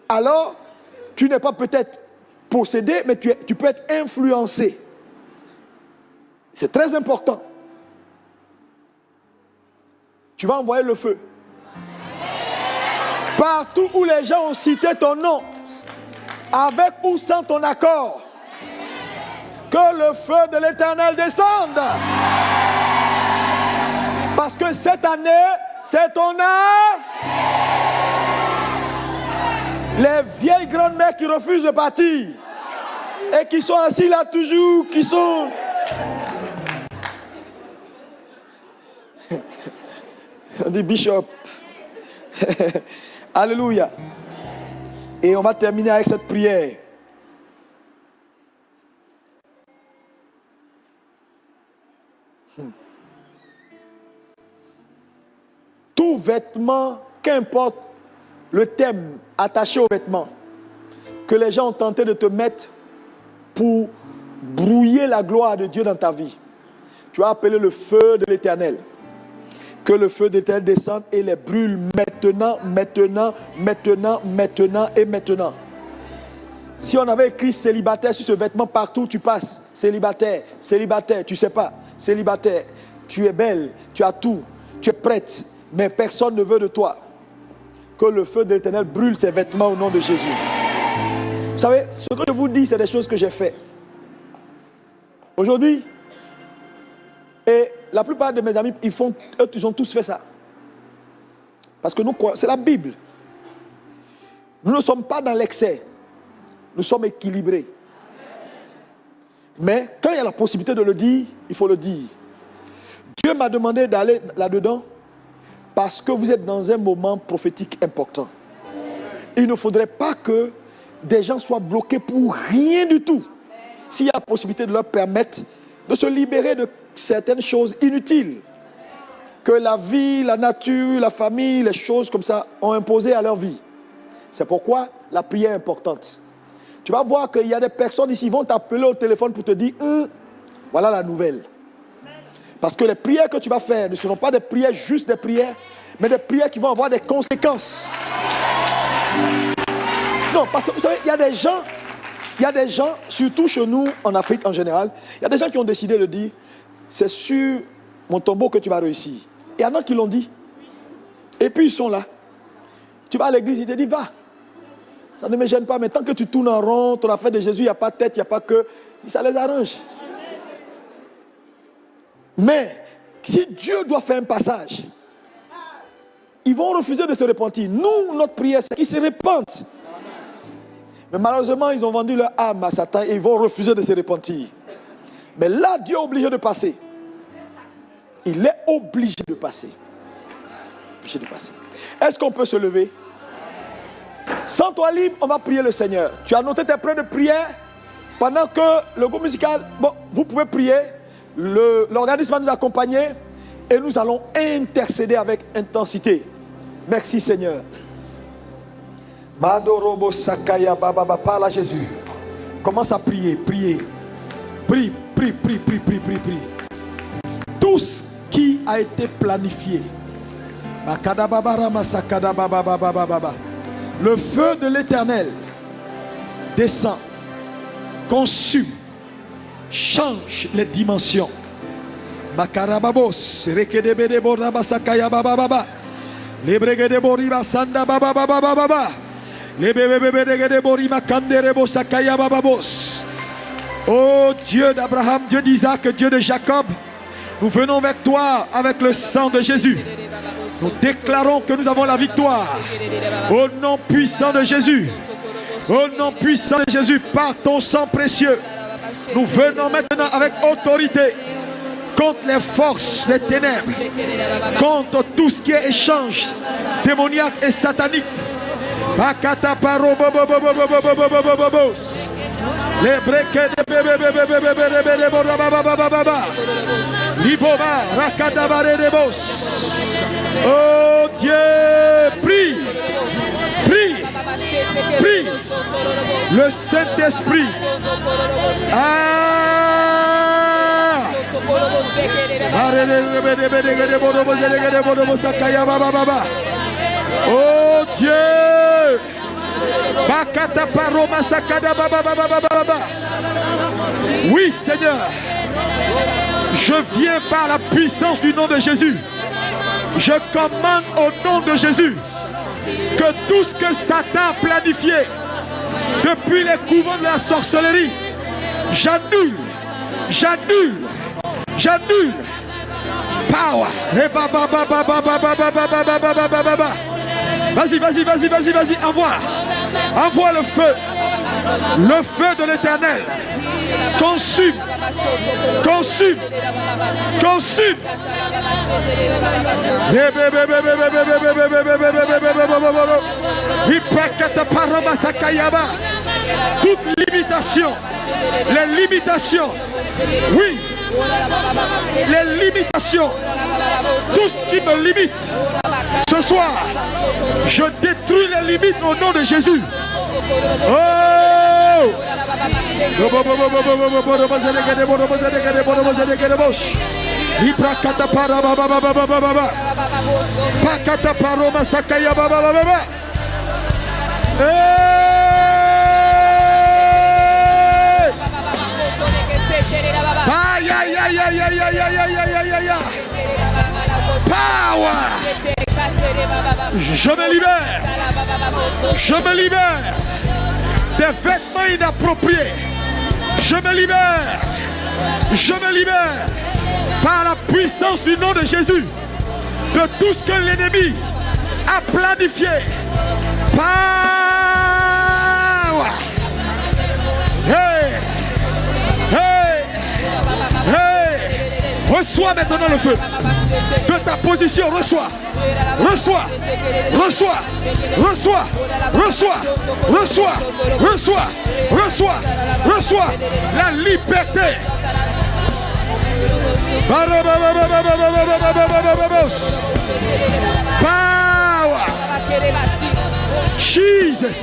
Speaker 1: Alors, tu n'es pas peut-être possédé, mais tu peux être influencé. C'est très important. Tu vas envoyer le feu. Partout où les gens ont cité ton nom, avec ou sans ton accord, que le feu de l'Éternel descende. Parce que cette année, c'est ton âge. Les vieilles grandes-mères qui refusent de partir et qui sont assis là toujours, qui sont... On dit Bishop. Alléluia. Et on va terminer avec cette prière. Tout vêtement, qu'importe le thème attaché aux vêtements, que les gens ont tenté de te mettre pour brouiller la gloire de Dieu dans ta vie, tu as appelé le feu de l'Éternel. Que le feu de l'Éternel descende et les brûle maintenant, maintenant, maintenant, maintenant et maintenant. Si on avait écrit célibataire sur ce vêtement partout où tu passes, célibataire, célibataire, tu ne sais pas, célibataire, tu es belle, tu as tout, tu es prête, mais personne ne veut de toi. Que le feu de l'Éternel brûle ces vêtements au nom de Jésus. Vous savez, ce que je vous dis, c'est des choses que j'ai fait. Aujourd'hui, et la plupart de mes amis, ils ont tous fait ça. Parce que nous, c'est la Bible. Nous ne sommes pas dans l'excès. Nous sommes équilibrés. Mais quand il y a la possibilité de le dire, il faut le dire. Dieu m'a demandé d'aller là-dedans parce que vous êtes dans un moment prophétique important. Il ne faudrait pas que des gens soient bloqués pour rien du tout. S'il y a la possibilité de leur permettre de se libérer de certaines choses inutiles que la vie, la nature, la famille, les choses comme ça ont imposées à leur vie. C'est pourquoi la prière est importante. Tu vas voir qu'il y a des personnes ici qui vont t'appeler au téléphone pour te dire voilà la nouvelle. Parce que les prières que tu vas faire ne seront pas des prières juste des prières, mais des prières qui vont avoir des conséquences. Non, parce que vous savez, il y a des gens, surtout chez nous, en Afrique en général, il y a des gens qui ont décidé de dire c'est sur mon tombeau que tu vas réussir. Il y en a qui l'ont dit. Et puis ils sont là. Tu vas à l'église, ils te disent va. Ça ne me gêne pas, mais tant que tu tournes en rond, ton affaire de Jésus, il n'y a pas de tête, il n'y a pas que. Ça les arrange. Mais si Dieu doit faire un passage, ils vont refuser de se repentir. Nous, notre prière, c'est qu'ils se repentent. Mais malheureusement, ils ont vendu leur âme à Satan et ils vont refuser de se repentir. Mais là, Dieu est obligé de passer. Il est obligé de passer. Obligé de passer. Est-ce qu'on peut se lever? Sans toi libre, on va prier le Seigneur. Tu as noté tes prêts de prière pendant que le groupe musical, vous pouvez prier. L'organisme va nous accompagner et nous allons intercéder avec intensité. Merci Seigneur. Madorobo Sakaya Baba, parle à Jésus. Commence à prier, prier. Prie. Tout ce qui a été planifié. Le feu de l'Éternel descend, consume, change les dimensions. Makarababos, rekedebede borabasakaya bababa. Lebregede boriba sanda bababa. Lebebebebede borima kanderebo sakaya bababos. Oh Dieu d'Abraham, Dieu d'Isaac, Dieu de Jacob, nous venons vers toi avec le sang de Jésus. Nous déclarons que nous avons la victoire. Au nom puissant de Jésus. Au nom puissant de Jésus, par ton sang précieux, nous venons maintenant avec autorité contre les forces des ténèbres, contre tout ce qui est échange démoniaque et satanique. Les brequets de Liboba, Rakadabare de Bos. Oh Dieu, prie. Le Saint-Esprit. Oh Dieu. Oui, Seigneur. Je viens par la puissance du nom de Jésus. Je commande au nom de Jésus que tout ce que Satan a planifié depuis les couvents de la sorcellerie, j'annule. Power. Vas-y, envoie le feu de l'Éternel. Consume. Toute limitation, les limitations, oui, les limitations, tout ce qui me limite, ce soir, je détruis les limites au nom de Jésus. Oh! Power! Je me libère des vêtements inappropriés. Je me libère par la puissance du nom de Jésus de tout ce que l'ennemi a planifié. Power! Hey! Reçois maintenant le feu de ta position. Reçois la liberté. Power. Jesus.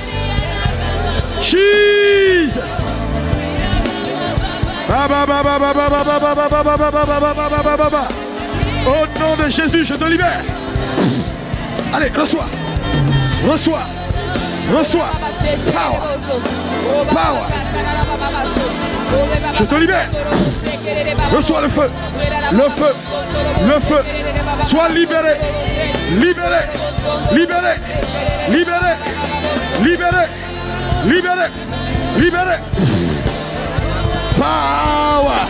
Speaker 1: Au nom de Jésus, je te libère. Allez, reçois. Power. Je te libère. Reçois le feu. Sois libéré. Power.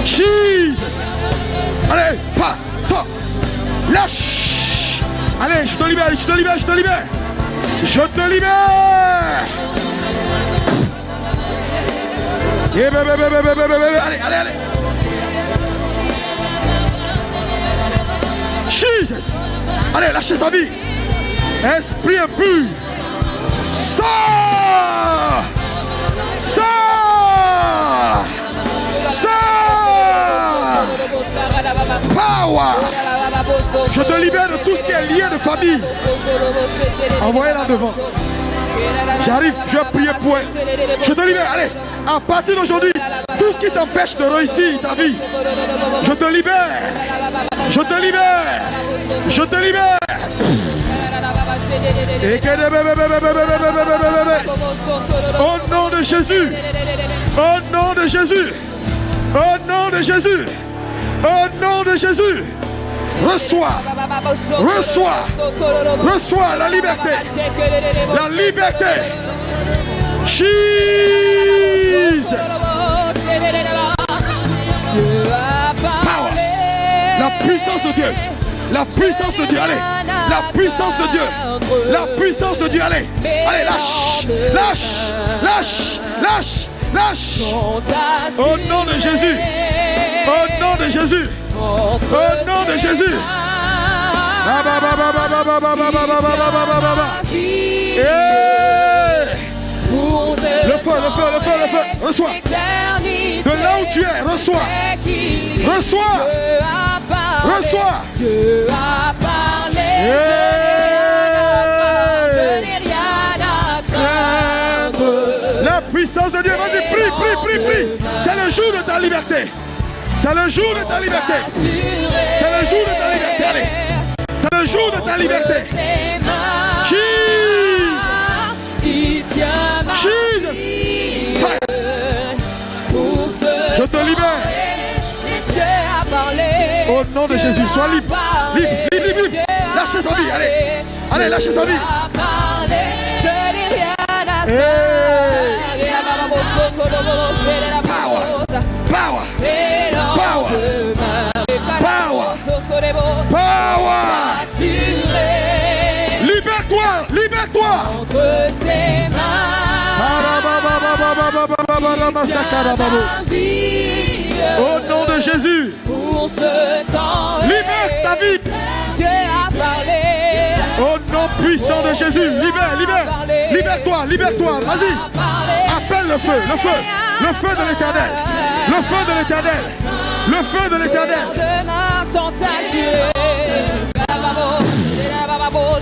Speaker 1: Jesus. Allez, pas, sors. Lâche. Allez, je te libère. Allez. Jesus. Allez, lâchez sa vie. Esprit impur. Sors. Power. Je te libère de tout ce qui est lié de famille. Envoyez-la devant. J'arrive, je vais prier pour elle. Je te libère, allez. À partir d'aujourd'hui, tout ce qui t'empêche de réussir ta vie, je te libère. Au nom de Jésus. Reçois la liberté. Jesus. Power. La puissance de Dieu. Allez. La puissance de Dieu. Allez, lâche. Au nom de Jésus. Le feu. Reçois. De là où tu es, reçois. La puissance de Dieu, vas-y, prie. C'est le jour de ta ta liberté. C'est le jour de ta liberté. C'est le jour de ta liberté. Allez. C'est le jour de ta liberté. Jesus. Je te libère. Au nom de Jésus, sois libre. Libre, libre, libre, libre. Lâchez sa vie, allez. Allez, lâchez sa vie. Power. Power. Power. Power. Power. Libère-toi. Libère-toi. Au nom de Jésus. Libère ta vie. Au nom puissant de Jésus. Libère, libère. Libère-toi, libère-toi. Vas-y. Appelle le feu, le feu. Le feu de l'Éternel. Le feu de l'Éternel. Le feu de l'Éternel.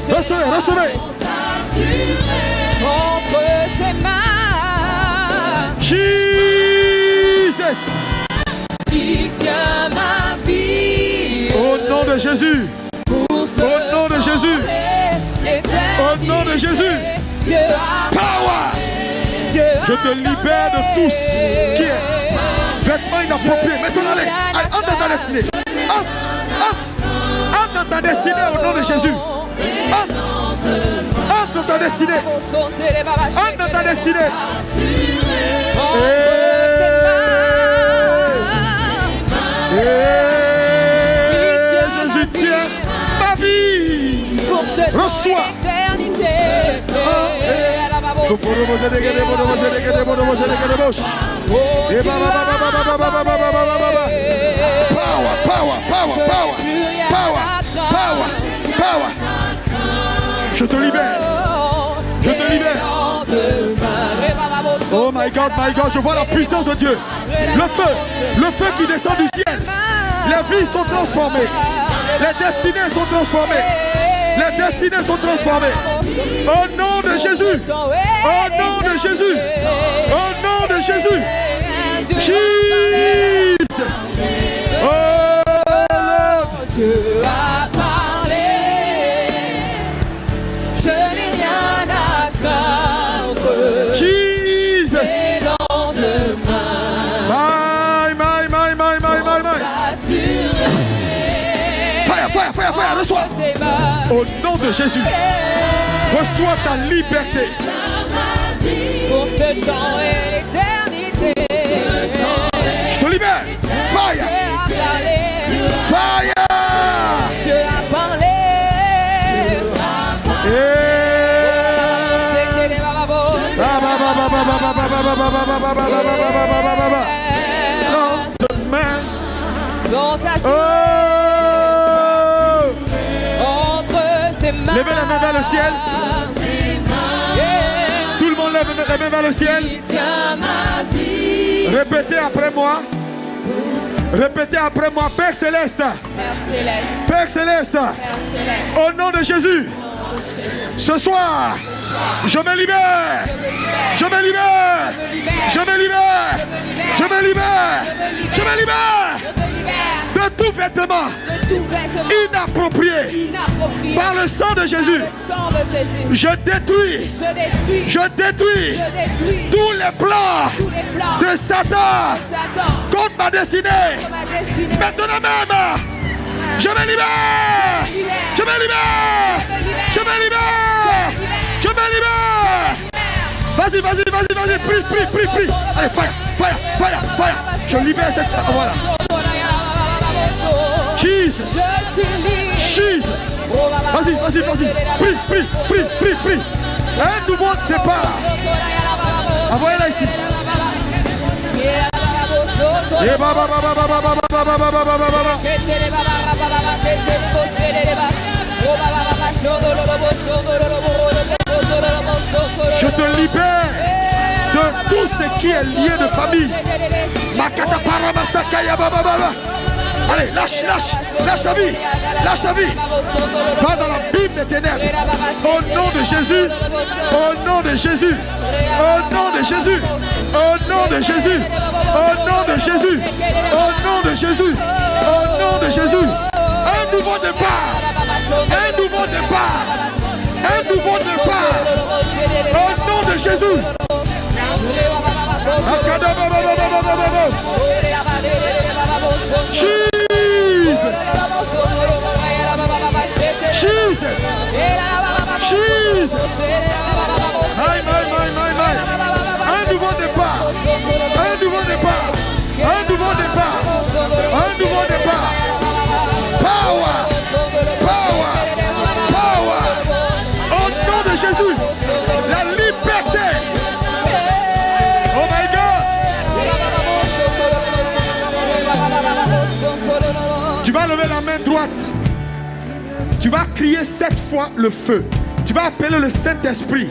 Speaker 1: Recevez, recevez.
Speaker 2: Entre ses mains.
Speaker 1: Jesus.
Speaker 2: Il tient ma vie.
Speaker 1: Au nom de Jésus. Au nom de Jésus. Au nom de Jésus. Power. Je te libère de tout ce qui est vêtements inappropriés. Maintenant, allez, entre dans ta destinée. Entre dans ta destinée au nom de Jésus. Entre dans ta destinée. Entre dans ta destinée. Jésus tient ma vie. Reçois. Power, power, power, power, power, power, power. Je te libère. Je te libère. Oh my God, je vois la puissance de Dieu. Le feu qui descend du ciel. Les vies sont transformées. Les destinées sont transformées. Les destinées sont transformées. Au nom de Jésus. Au nom de Jésus. Au nom de Jésus. Jesus. Oh Lord.
Speaker 2: Dieu a parlé. Je n'ai rien à craindre.
Speaker 1: Jesus.
Speaker 2: Et lendemain.
Speaker 1: Fire, reçois. Au nom de Jésus. Reçois ta liberté.
Speaker 2: Pour ce temps et l'éternité.
Speaker 1: Je te libère. Fire. Fire.
Speaker 2: Dieu a parlé. Sont
Speaker 1: levez la main vers le ciel. Tout le monde lève la main vers le ciel. Répétez après moi. Répétez après moi. Père Céleste. Père Céleste. Au nom de Jésus. Ce soir, je me libère. Je me libère. Je me libère. Je me libère. Je me libère. De tout vêtement inapproprié par le sang de Jésus. Je détruis tous les plans de Satan contre ma destinée. Maintenant même, je me libère. Je me libère. Je me libère. Je me libère. Vas-y, prie. Allez, fire. Je libère cette femme. Voilà. Jesus. Vas-y. Prie. Un nouveau départ. Envoyez-la ici. Je te libère de tout ce qui est lié de famille. Allez, lâche la vie. Va dans la Bible des ténèbres. Au nom de Jésus. Au nom de Jésus. Au nom de Jésus. Au nom de Jésus. Au nom de Jésus. Au nom de Jésus. Au nom de Jésus. Un nouveau départ. Un nouveau départ. Un nouveau départ. Au nom de Jésus. Jesus. Jesus. Jesus. My. Un nouveau départ. Un nouveau départ. Un nouveau départ. Un nouveau départ. Power. Power. Power. Au nom de Jésus. La liberté. Oh my God. Tu vas lever la main droite. Tu vas crier 7 fois le feu. Tu vas appeler le Saint-Esprit.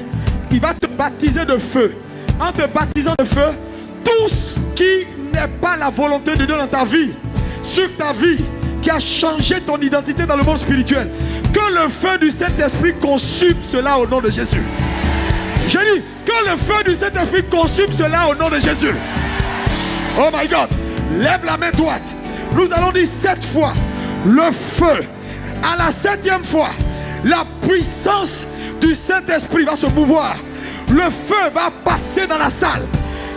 Speaker 1: Il va te baptiser de feu. En te baptisant de feu, tout ce qui n'est pas la volonté de Dieu dans ta vie, sur ta vie, qui a changé ton identité dans le monde spirituel, que le feu du Saint-Esprit consume cela au nom de Jésus. Je dis que le feu du Saint-Esprit consume cela au nom de Jésus. Oh my God. Lève la main droite. Nous allons dire 7 fois le feu. À la 7e fois, la puissance du Saint-Esprit va se mouvoir. Le feu va passer dans la salle.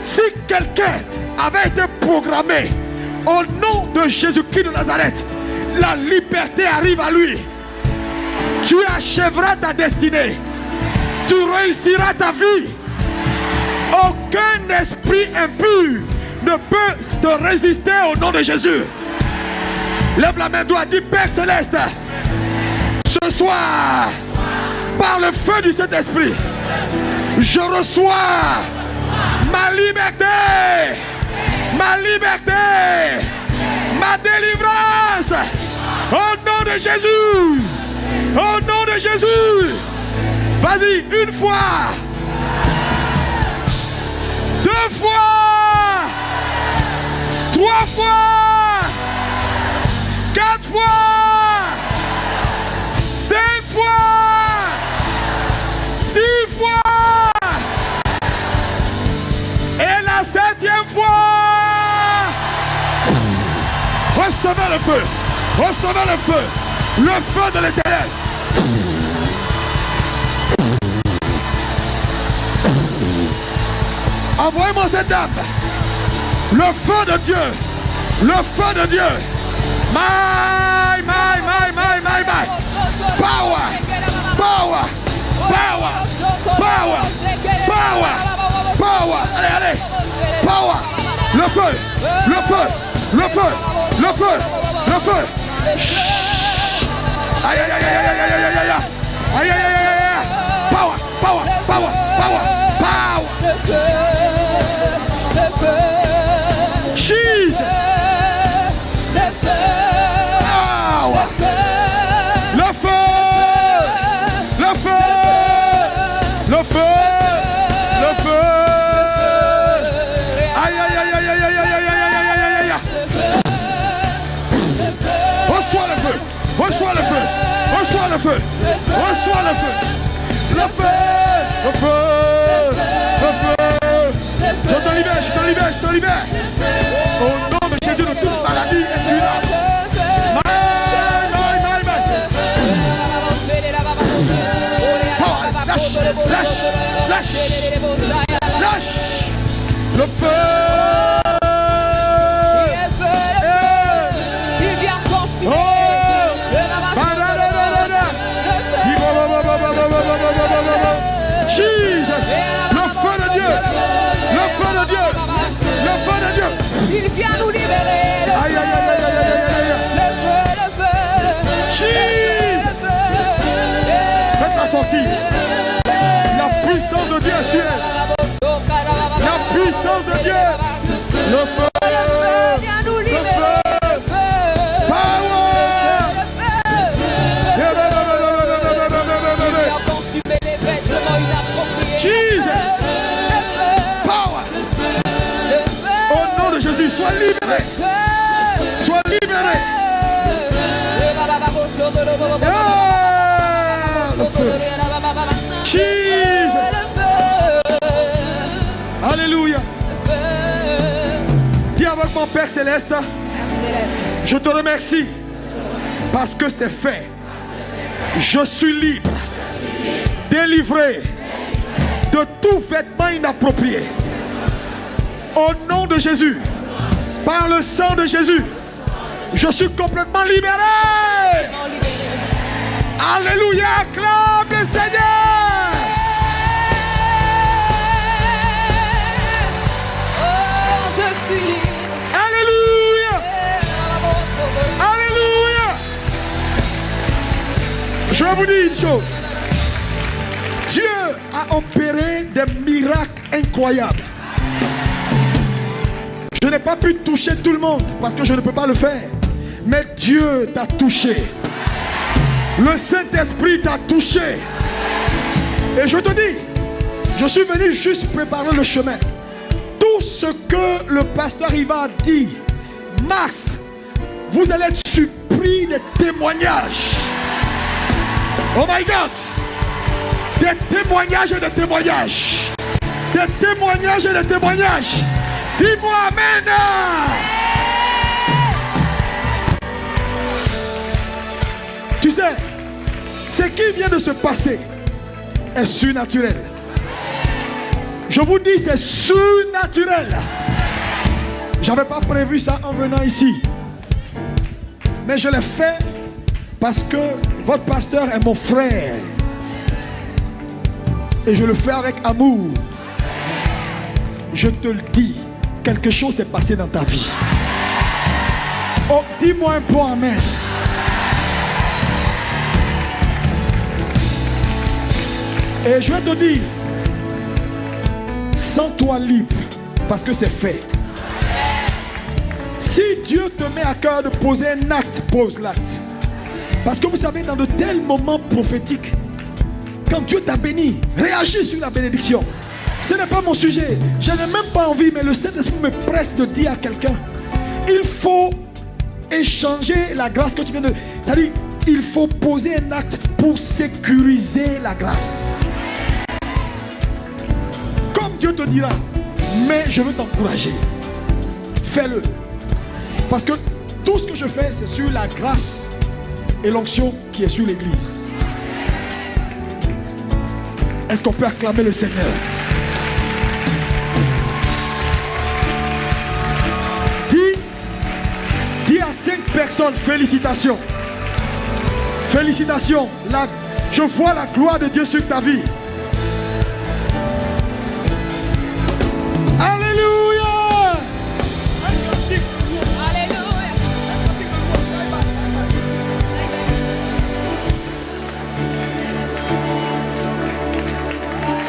Speaker 1: Si quelqu'un avait été programmé au nom de Jésus-Christ de Nazareth, la liberté arrive à lui. Tu achèveras ta destinée. Tu réussiras ta vie. Aucun esprit impur ne peut te résister au nom de Jésus. Lève la main droite, dis Père Céleste, ce soir, par le feu du Saint-Esprit, je reçois ma liberté, ma délivrance, au nom de Jésus, au nom de Jésus. Vas-y, 1 fois, 2 fois, 3 fois, 4 fois, 5 fois, 6 fois, et la 7e fois. Recevez le feu, recevez le feu de l'Éternel. Envoyez-moi cette dame. Le feu de Dieu. Le feu de Dieu. My. Power. Power. Power. Power. Power. Power. Allez. Power. Le feu. Le feu. Le feu. Le feu. Le feu. Aïe. Aïe. Power. Power. Power. Power. Power. Jesus. Power. Le feu. Le feu. Le feu. Le feu. Aïe. Reçois le feu. Reçois le feu. Reçois le feu. Reçois le feu. Le feu. Le feu. Le feu. Je te libère, je te libère, je te libère. Au nom de Jésus, de toute maladie, incurable. Lâche, lâche, lâche, lâche. Le feu.
Speaker 2: Il vient consumer.
Speaker 1: Jesus, le feu de Dieu, le feu de Dieu, le feu de Dieu.
Speaker 2: Il vient nous libérer. Le feu.
Speaker 1: Jesus. Faites-la sortir. La puissance de Dieu est sur elle. La puissance de Dieu. Père Céleste, je te remercie parce que c'est fait. Je suis libre, délivré de tout vêtement inapproprié. Au nom de Jésus, par le sang de Jésus, je suis complètement libéré. Alléluia, acclame le Seigneur.
Speaker 2: Oh, je suis libre.
Speaker 1: Alléluia. Alléluia. Je vais vous dire une chose. Dieu a opéré des miracles incroyables. Je n'ai pas pu toucher tout le monde parce que je ne peux pas le faire. Mais Dieu t'a touché. Le Saint-Esprit t'a touché. Et je te dis, je suis venu juste préparer le chemin. Tout ce que le pasteur Iva a dit, Max, vous allez être surpris des témoignages. Oh my God! Des témoignages et des témoignages. Des témoignages et des témoignages. Dis-moi Amen. Tu sais, ce qui vient de se passer est surnaturel. Je vous dis, c'est surnaturel. J'avais pas prévu ça en venant ici. Mais je l'ai fait parce que votre pasteur est mon frère. Et je le fais avec amour. Je te le dis, quelque chose s'est passé dans ta vie. Oh, dis-moi un peu Amen. Et je vais te dire, sens-toi libre, parce que c'est fait. Si Dieu te met à cœur de poser un acte, pose l'acte. Parce que vous savez, dans de tels moments prophétiques, quand Dieu t'a béni, réagis sur la bénédiction. Ce n'est pas mon sujet. Je n'ai même pas envie, mais le Saint-Esprit me presse de dire à quelqu'un, il faut échanger la grâce que tu viens de... C'est-à-dire, il faut poser un acte pour sécuriser la grâce. Comme Dieu te dira, mais je veux t'encourager. Fais-le. Parce que tout ce que je fais, c'est sur la grâce et l'onction qui est sur l'Église. Est-ce qu'on peut acclamer le Seigneur? Dis à 5 personnes, félicitations. Félicitations. Je vois la gloire de Dieu sur ta vie. Alléluia.
Speaker 2: Alléluia.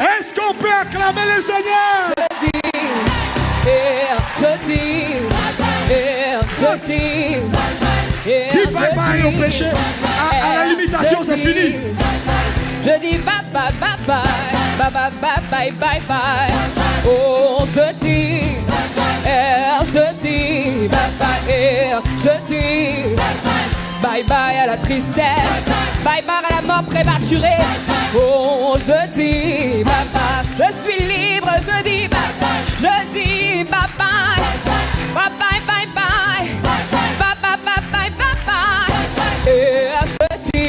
Speaker 1: Est-ce qu'on peut acclamer le Seigneur?
Speaker 2: Je dis,
Speaker 1: Dis bye bye au péché. À la limitation, c'est fini.
Speaker 2: Je dis bye bye bye bye bye bye bye bye bye bye. Oh, je dis bye bye, je dis bye bye à la tristesse, bye bye à la mort prématurée. Oh, je dis bye bye, je suis libre, je dis bye bye, je dis bye bye, bye bye bye bye, bye bye bye bye bye bye. Et je dis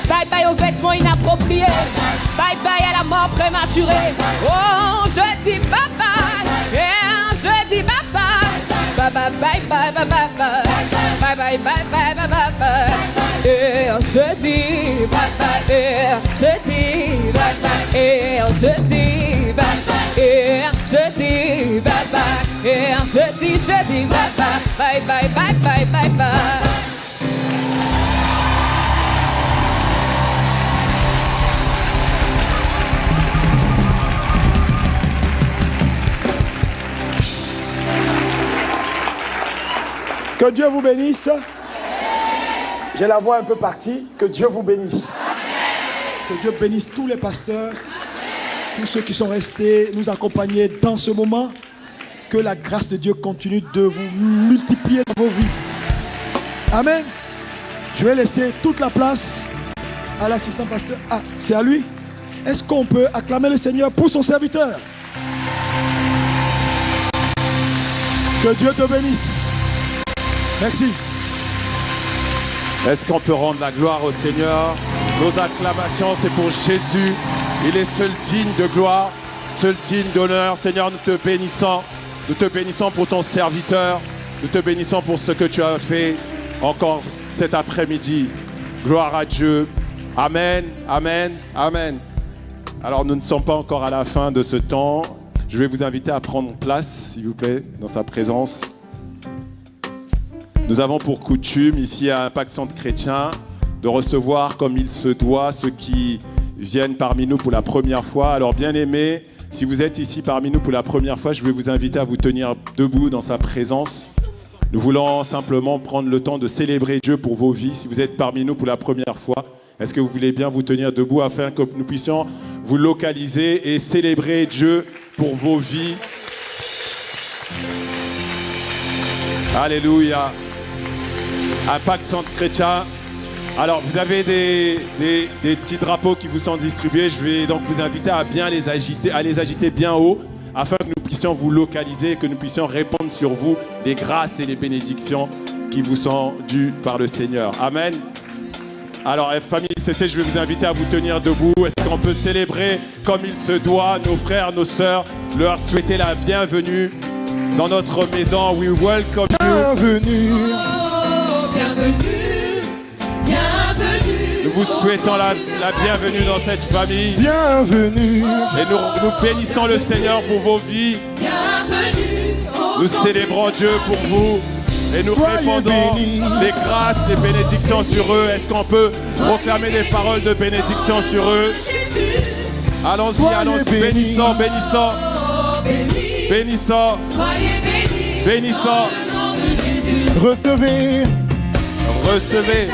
Speaker 2: bye bye aux vêtements inappropriés, bye bye à la mort prématurée. Oh, je dis bye bye, je dis bye bye, bye bye bye bye bye bye bye bye bye bye bye bye. Et je dis bye bye, je dis bye bye, je dis bye bye, je dis bye bye, je dis bye bye bye bye bye bye bye.
Speaker 1: Que Dieu vous bénisse. J'ai la voix un peu partie. Que Dieu vous bénisse. Que Dieu bénisse tous les pasteurs, tous ceux qui sont restés nous accompagner dans ce moment. Que la grâce de Dieu continue de vous multiplier dans vos vies. Amen. Je vais laisser toute la place à l'assistant pasteur. Ah, c'est à lui? Est-ce qu'on peut acclamer le Seigneur pour son serviteur? Que Dieu te bénisse. Merci.
Speaker 3: Est-ce qu'on peut rendre la gloire au Seigneur? Nos acclamations, c'est pour Jésus. Il est seul digne de gloire, seul digne d'honneur. Seigneur, nous te bénissons. Nous te bénissons pour ton serviteur. Nous te bénissons pour ce que tu as fait encore cet après-midi. Gloire à Dieu. Amen, amen, amen. Alors, nous ne sommes pas encore à la fin de ce temps. Je vais vous inviter à prendre place, s'il vous plaît, dans sa présence. Nous avons pour coutume, ici à Impact Centre Chrétien, de recevoir comme il se doit ceux qui viennent parmi nous pour la première fois. Alors, bien-aimés, si vous êtes ici parmi nous pour la première fois, je vais vous inviter à vous tenir debout dans sa présence. Nous voulons simplement prendre le temps de célébrer Dieu pour vos vies. Si vous êtes parmi nous pour la première fois, est-ce que vous voulez bien vous tenir debout afin que nous puissions vous localiser et célébrer Dieu pour vos vies? Alléluia. Impact Centre Chrétien. Alors, vous avez des petits drapeaux qui vous sont distribués. Je vais donc vous inviter à bien les agiter bien haut, afin que nous puissions vous localiser et que nous puissions répondre sur vous les grâces et les bénédictions qui vous sont dues par le Seigneur. Amen. Alors, famille CC, je vais vous inviter à vous tenir debout. Est-ce qu'on peut célébrer comme il se doit nos frères, nos sœurs, leur souhaiter la bienvenue dans notre maison? We welcome you.
Speaker 1: Bienvenue.
Speaker 2: Oh, bienvenue, bienvenue.
Speaker 3: Nous vous souhaitons la bienvenue dans cette famille.
Speaker 1: Bienvenue.
Speaker 3: Et nous bénissons le Seigneur pour vos vies.
Speaker 2: Bienvenue. Oh,
Speaker 3: Nous célébrons Dieu pour vous. Et nous répandons les grâces, les bénédictions sur eux. Est-ce qu'on peut proclamer des paroles de bénédiction sur eux? Allons-y, allons-y. Bénissons, bénissons. Bénissons. Bénissons.
Speaker 1: Recevez.
Speaker 3: Recevez.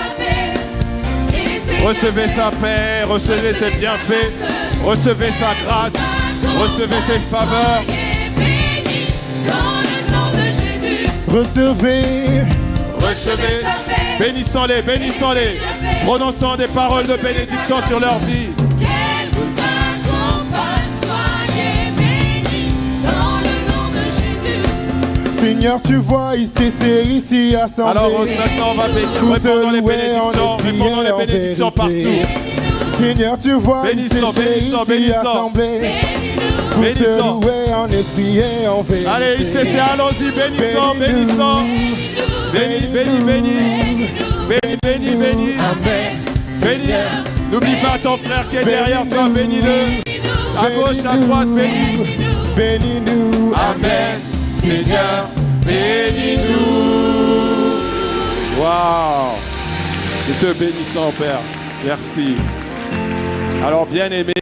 Speaker 3: Recevez sa paix. Recevez ses bienfaits. Recevez sa grâce. Recevez ses faveurs.
Speaker 1: Recevez.
Speaker 3: Recevez. Bénissons-les, bénissons-les. Prononçons des paroles de bénédiction sur leur vie.
Speaker 2: Qu'elle vous accompagne, soyez bénis dans le nom de Jésus.
Speaker 1: Seigneur, tu vois, c'est ici assemblé.
Speaker 3: Alors maintenant on va bénir, répandons les bénédictions, répandons les bénédictions partout.
Speaker 1: Seigneur, tu vois,
Speaker 3: Bénissons, bénissons,
Speaker 1: ici
Speaker 3: bénissons.
Speaker 1: assemblé. Pour te
Speaker 3: Bénissons.
Speaker 1: louer en esprit et en vérité.
Speaker 3: Allez, ICC, allons-y, bénissons, bénissons. Bénis, bénis, bénis. Bénis, bénis, bénis. Bénis. N'oublie pas ton frère qui est derrière toi, bénis-le. À gauche, à droite, bénis.
Speaker 1: Bénis-nous.
Speaker 3: Amen. Seigneur, bénis-nous. Waouh. Nous te bénissons, Père. Merci. Alors, bien-aimés,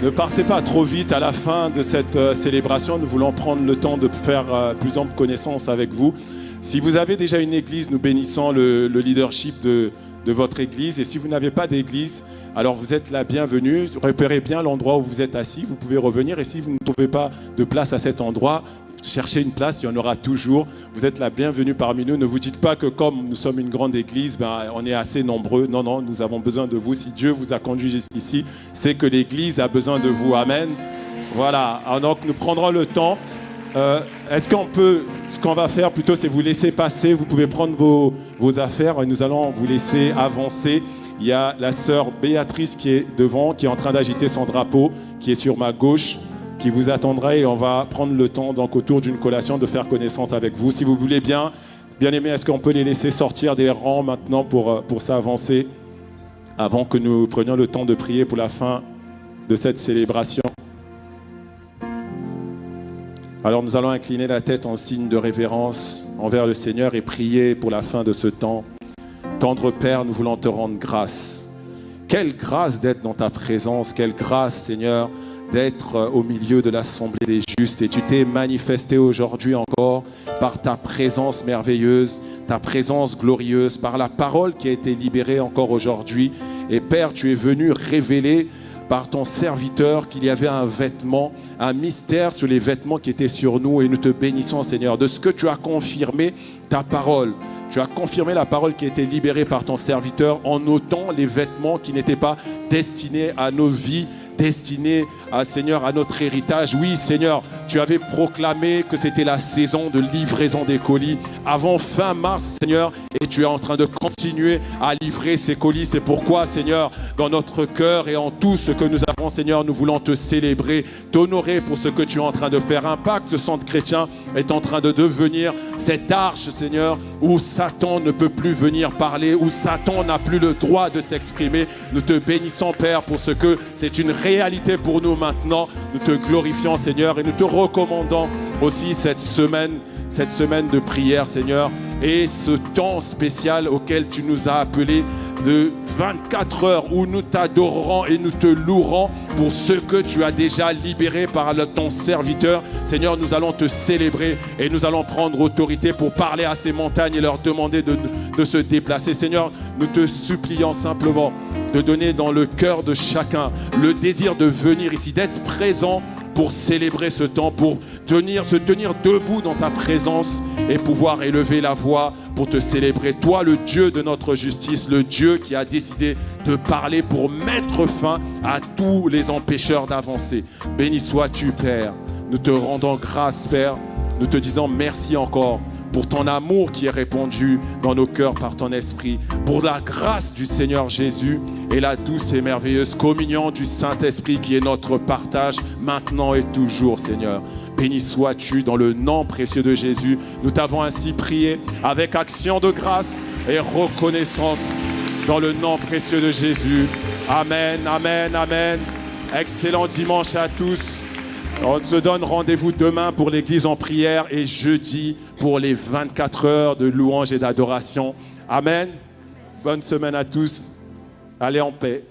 Speaker 3: ne partez pas trop vite à la fin de cette célébration. Nous voulons prendre le temps de faire plus ample connaissance avec vous. Si vous avez déjà une église, nous bénissons le leadership de votre église. Et si vous n'avez pas d'église, alors vous êtes la bienvenue. Repérez bien l'endroit où vous êtes assis. Vous pouvez revenir. Et si vous ne trouvez pas de place à cet endroit, cherchez une place, il y en aura toujours. Vous êtes la bienvenue parmi nous. Ne vous dites pas que comme nous sommes une grande église, on est assez nombreux. Non, non, nous avons besoin de vous. Si Dieu vous a conduit jusqu'ici, c'est que l'église a besoin de vous. Amen. Voilà. Alors donc nous prendrons le temps. Est-ce qu'on peut, ce qu'on va faire plutôt, c'est vous laisser passer. Vous pouvez prendre vos affaires et nous allons vous laisser avancer. Il y a la sœur Béatrice qui est devant, qui est en train d'agiter son drapeau, qui est sur ma gauche, qui vous attendra et on va prendre le temps, donc autour d'une collation, de faire connaissance avec vous. Si vous voulez bien aimé, est-ce qu'on peut les laisser sortir des rangs maintenant pour s'avancer avant que nous prenions le temps de prier pour la fin de cette célébration? Alors nous allons incliner la tête en signe de révérence envers le Seigneur et prier pour la fin de ce temps. Tendre Père, nous voulons te rendre grâce. Quelle grâce d'être dans ta présence, quelle grâce, Seigneur, d'être au milieu de l'assemblée des justes. Et tu t'es manifesté aujourd'hui encore par ta présence merveilleuse, ta présence glorieuse, par la parole qui a été libérée encore aujourd'hui. Et Père, tu es venu révéler par ton serviteur qu'il y avait un vêtement, un mystère sur les vêtements qui étaient sur nous. Et nous te bénissons, Seigneur, de ce que tu as confirmé ta parole. Tu as confirmé la parole qui a été libérée par ton serviteur en ôtant les vêtements qui n'étaient pas destinés à nos vies, destinés, Seigneur, à notre héritage. Oui, Seigneur, tu avais proclamé que c'était la saison de livraison des colis avant fin mars, Seigneur, et tu es en train de continuer à livrer ces colis. C'est pourquoi, Seigneur, dans notre cœur et en tout ce que nous avons, Seigneur, nous voulons te célébrer, t'honorer pour ce que tu es en train de faire. Impact, ce centre chrétien est en train de devenir cette arche, Seigneur, où Satan ne peut plus venir parler, où Satan n'a plus le droit de s'exprimer. Nous te bénissons, Père, pour ce que c'est une réalité pour nous maintenant. Nous te glorifions, Seigneur, et nous te recommandons aussi cette semaine de prière, Seigneur, et ce temps spécial auquel tu nous as appelés de 24 heures où nous t'adorerons et nous te louerons pour ce que tu as déjà libéré par ton serviteur. Seigneur, nous allons te célébrer et nous allons prendre autorité pour parler à ces montagnes et leur demander de se déplacer. Seigneur, nous te supplions simplement de donner dans le cœur de chacun le désir de venir ici, d'être présent pour célébrer ce temps, pour se tenir debout dans ta présence et pouvoir élever la voix pour te célébrer. Toi, le Dieu de notre justice, le Dieu qui a décidé de parler pour mettre fin à tous les empêcheurs d'avancer. Béni sois-tu, Père. Nous te rendons grâce, Père. Nous te disons merci encore pour ton amour qui est répandu dans nos cœurs par ton esprit, pour la grâce du Seigneur Jésus et la douce et merveilleuse communion du Saint-Esprit qui est notre partage maintenant et toujours, Seigneur. Béni sois-tu dans le nom précieux de Jésus. Nous t'avons ainsi prié avec action de grâce et reconnaissance dans le nom précieux de Jésus. Amen, amen, amen. Excellent dimanche à tous. On se donne rendez-vous demain pour l'église en prière et jeudi pour les 24 heures de louange et d'adoration. Amen. Bonne semaine à tous. Allez en paix.